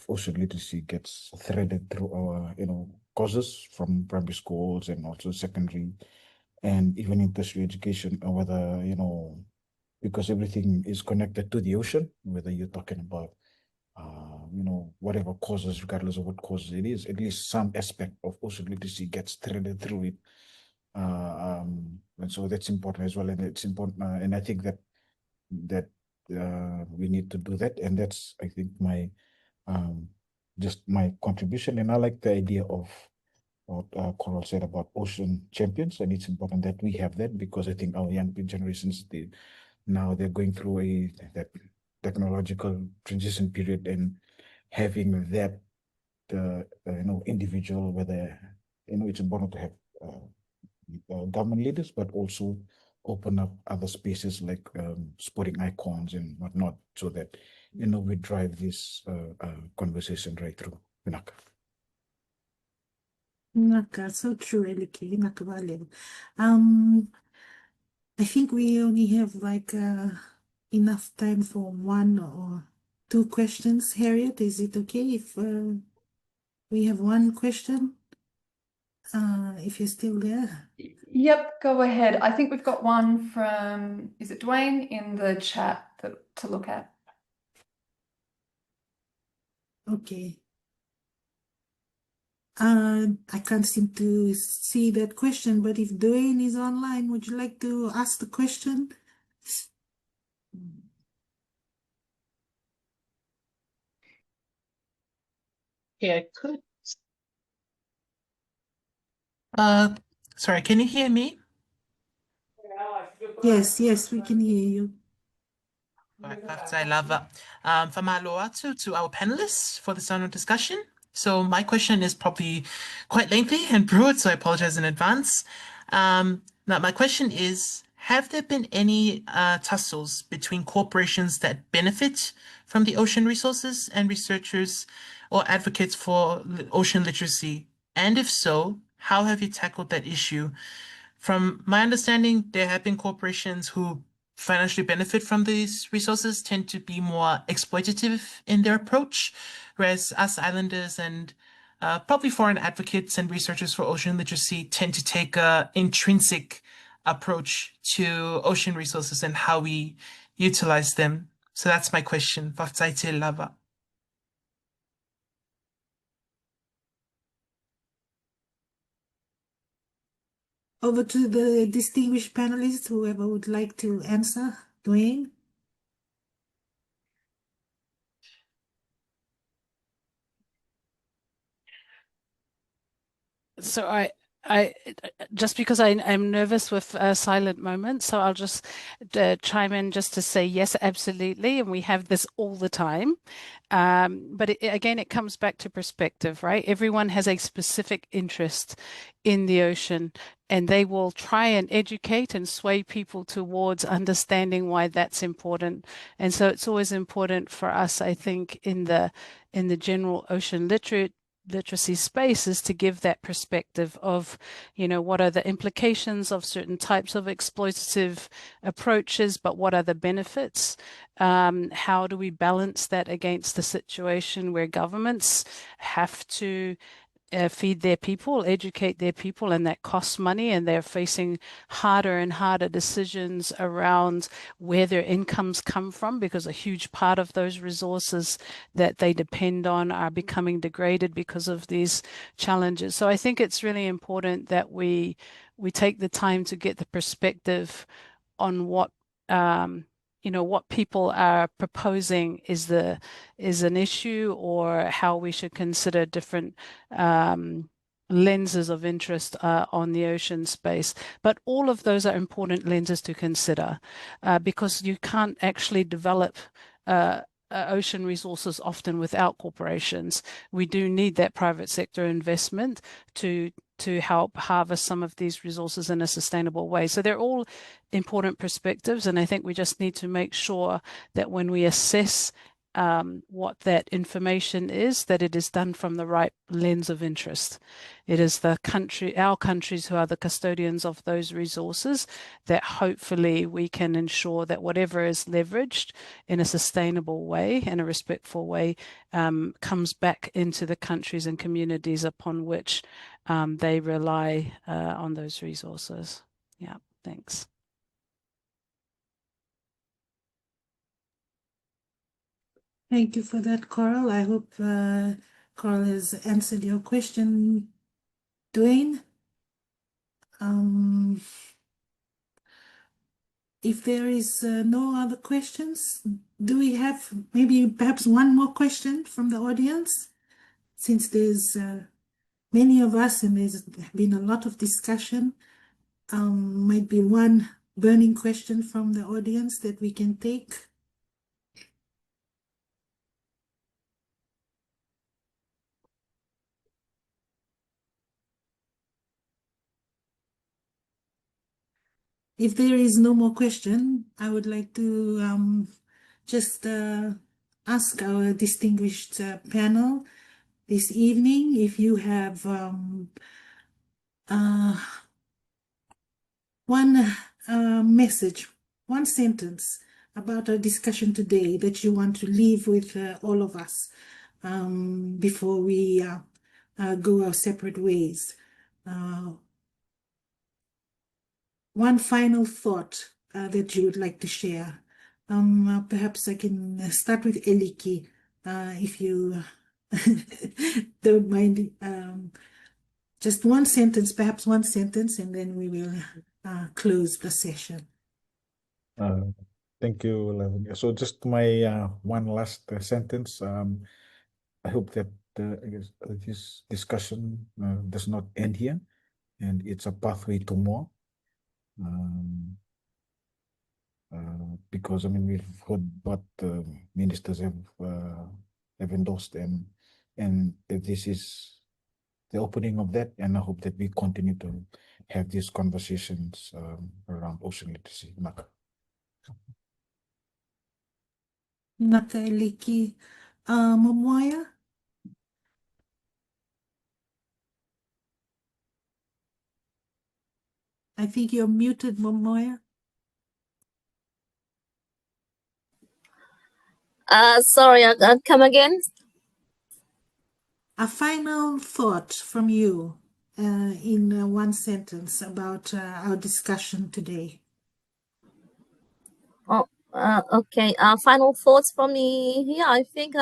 Speaker 5: ocean literacy gets threaded through our courses from primary schools and also secondary and even in tertiary education, or whether because everything is connected to the ocean, whether you're talking about whatever causes, regardless of what causes it is, at least some aspect of ocean literacy gets threaded through it. And so that's important as well. And it's important. And I think that we need to do that. And that's, I think, my just my contribution. And I like the idea of what Coral said about ocean champions. And it's important that we have that, because I think our young generations, now they're going through that technological transition period, and having that individual, whether it's important to have government leaders, but also open up other spaces like sporting icons and whatnot, so that we drive this conversation right through. Vinaka.
Speaker 2: Naka, so true, Eliki. Naka valeu. I think we only have like enough time for one or two questions. Harriet, is it okay if we have one question? If you're still there.
Speaker 1: Yep, go ahead. I think we've got one from, is it Dwayne, in the chat to look at?
Speaker 2: Okay. I can't seem to see that question, but if Dwayne is online, would you like to ask the question?
Speaker 7: Yeah, I could. Sorry, can you hear me?
Speaker 2: Yes, we can hear you.
Speaker 7: I love Famaloa to our panelists for this honor discussion. So my question is probably quite lengthy and broad, so I apologize in advance. Now my question is, have there been any tussles between corporations that benefit from the ocean resources and researchers or advocates for ocean literacy? And if so, how have you tackled that issue? From my understanding, there have been corporations who financially benefit from these resources tend to be more exploitative in their approach, whereas us islanders and probably foreign advocates and researchers for ocean literacy tend to take an intrinsic approach to ocean resources and how we utilize them. So that's my question. Whakataite lava.
Speaker 2: Over to the distinguished panelists, whoever would like to answer. Dwayne?
Speaker 4: So just because I'm nervous with silent moments, so I'll just chime in just to say yes, absolutely, and we have this all the time. But again, it comes back to perspective, right? Everyone has a specific interest in the ocean, and they will try and educate and sway people towards understanding why that's important. And so it's always important for us, I think, in the general ocean literacy space is to give that perspective of, what are the implications of certain types of exploitative approaches, but what are the benefits? How do we balance that against the situation where governments have to feed their people, educate their people, and that costs money, and they're facing harder and harder decisions around where their incomes come from, because a huge part of those resources that they depend on are becoming degraded because of these challenges. So I think it's really important that we take the time to get the perspective on what what people are proposing is an issue, or how we should consider different lenses of interest on the ocean space. But all of those are important lenses to consider, because you can't actually develop ocean resources often without corporations. We do need that private sector investment to help harvest some of these resources in a sustainable way. So they're all important perspectives, and I think we just need to make sure that when we assess what that information is, that it is done from the right lens of interest. It is our countries who are the custodians of those resources, that hopefully we can ensure that whatever is leveraged in a sustainable way and a respectful way comes back into the countries and communities upon which they rely on those resources. Yeah, thanks.
Speaker 2: Thank you for that, Coral. I hope Coral has answered your question, Dwayne. If there is no other questions, do we have perhaps one more question from the audience? Since there's many of us and there's been a lot of discussion, might be one burning question from the audience that we can take. If there is no more question, I would like to just ask our distinguished panel this evening if you have one message, one sentence about our discussion today that you want to leave with all of us before we go our separate ways. One final thought that you would like to share. Perhaps I can start with Eliki, if you don't mind. Just one sentence, perhaps one sentence, and then we will close the session.
Speaker 5: Thank you, Lavinia. So just my one last sentence. I hope that this discussion does not end here, and it's a pathway to more. Because we've heard what the ministers have endorsed, and this is the opening of that, and I hope that we continue to have these conversations around ocean literacy. Maka.
Speaker 2: Naka Eliki. Momoya? I think you're muted, Momoya.
Speaker 6: Sorry, I'll come again.
Speaker 2: A final thought from you in one sentence about our discussion today.
Speaker 6: Oh, okay. Final thoughts from me here. I think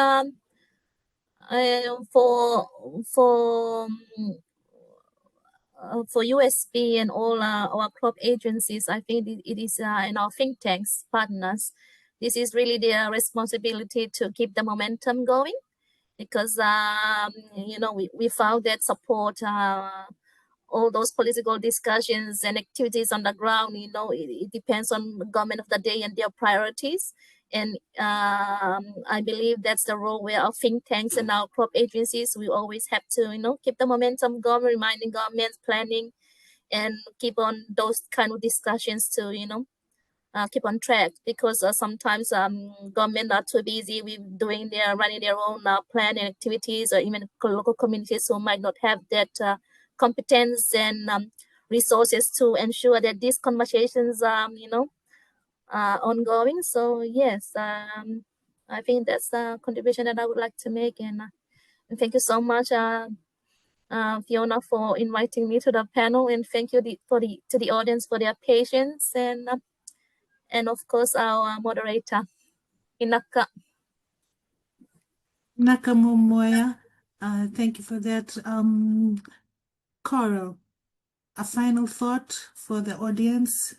Speaker 6: for USP and all our crop agencies, I think it is and our think tanks partners, this is really their responsibility to keep the momentum going, because we found that support all those political discussions and activities on the ground, it depends on the government of the day and their priorities. And I believe that's the role where our think tanks and our crop agencies, we always have to, keep the momentum going, reminding governments, planning, and keep on those kind of discussions to, keep on track, because sometimes government are too busy with running their own plan and activities, or even local communities who might not have that competence and resources to ensure that these conversations, ongoing. So yes, I think that's a contribution that I would like to make, and thank you so much, Fiona, for inviting me to the panel, and thank you to the audience for their patience, and of course our moderator, Inaka.
Speaker 2: Nakamomoya, thank you for that. Coral, a final thought for the audience?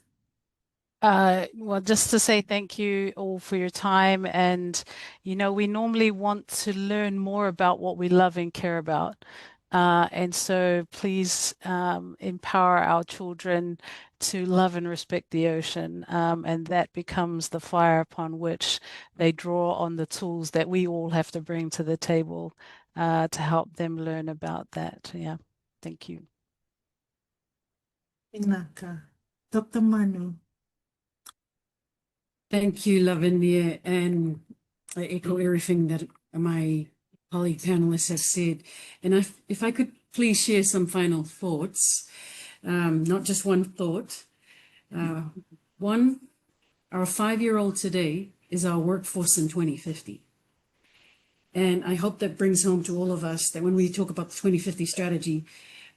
Speaker 4: Well, just to say thank you all for your time. And, we normally want to learn more about what we love and care about. And so please empower our children to love and respect the ocean. And that becomes the fire upon which they draw on the tools that we all have to bring to the table to help them learn about that. Yeah. Thank you.
Speaker 2: Inaka. Dr. Manu.
Speaker 3: Thank you, Lavinia, and I echo everything that my colleague panelists have said. And if I could please share some final thoughts, not just one thought. One, our 5-year-old today is our workforce in 2050. And I hope that brings home to all of us that when we talk about the 2050 strategy,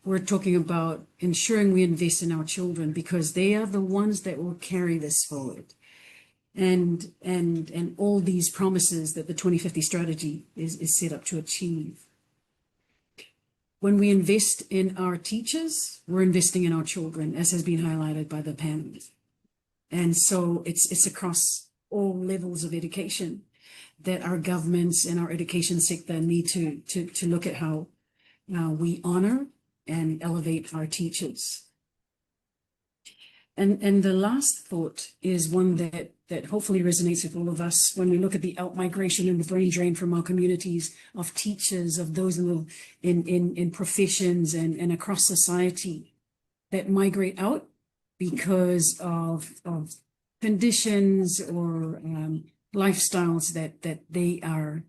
Speaker 3: we're talking about ensuring we invest in our children, because they are the ones that will carry this forward. And all these promises that the 2050 strategy is set up to achieve. When we invest in our teachers, we're investing in our children, as has been highlighted by the panelists. And so it's across all levels of education that our governments and our education sector need to look at how we honor and elevate our teachers. And the last thought is one that hopefully resonates with all of us when we look at the out-migration and the brain drain from our communities of teachers, of those in professions and across society that migrate out because of conditions or lifestyles that they are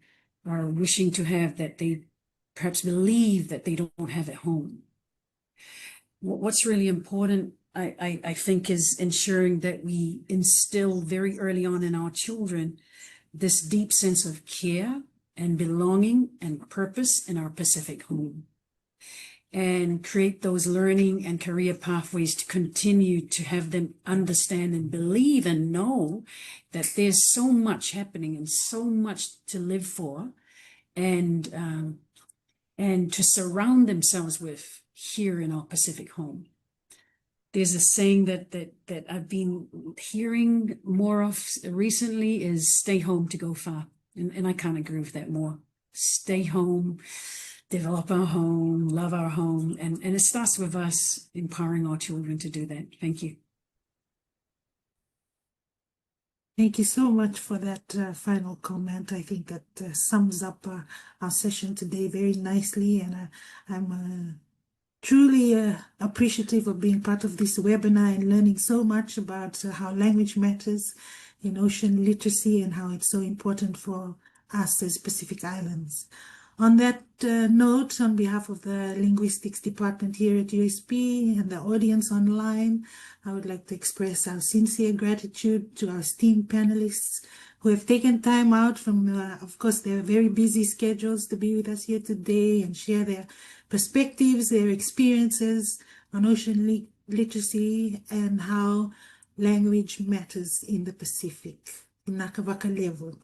Speaker 3: wishing to have, that they perhaps believe that they don't have at home. What's really important, I think, is ensuring that we instill very early on in our children this deep sense of care and belonging and purpose in our Pacific home, and create those learning and career pathways to continue to have them understand and believe and know that there's so much happening and so much to live for, and to surround themselves with here in our Pacific home. There's a saying that I've been hearing more of recently is stay home to go far. And I can't agree with that more. Stay home, develop our home, love our home. And it starts with us empowering our children to do that. Thank you.
Speaker 2: Thank you so much for that final comment. I think that sums up our session today very nicely. And I'm truly appreciative of being part of this webinar and learning so much about how language matters in ocean literacy and how it's so important for us as Pacific Islands. On that note, on behalf of the Linguistics Department here at USP and the audience online, I would like to express our sincere gratitude to our esteemed panelists who have taken time out from, of course, their very busy schedules to be with us here today and share their perspectives, their experiences on ocean literacy and how language matters in the Pacific. Inaka waka level.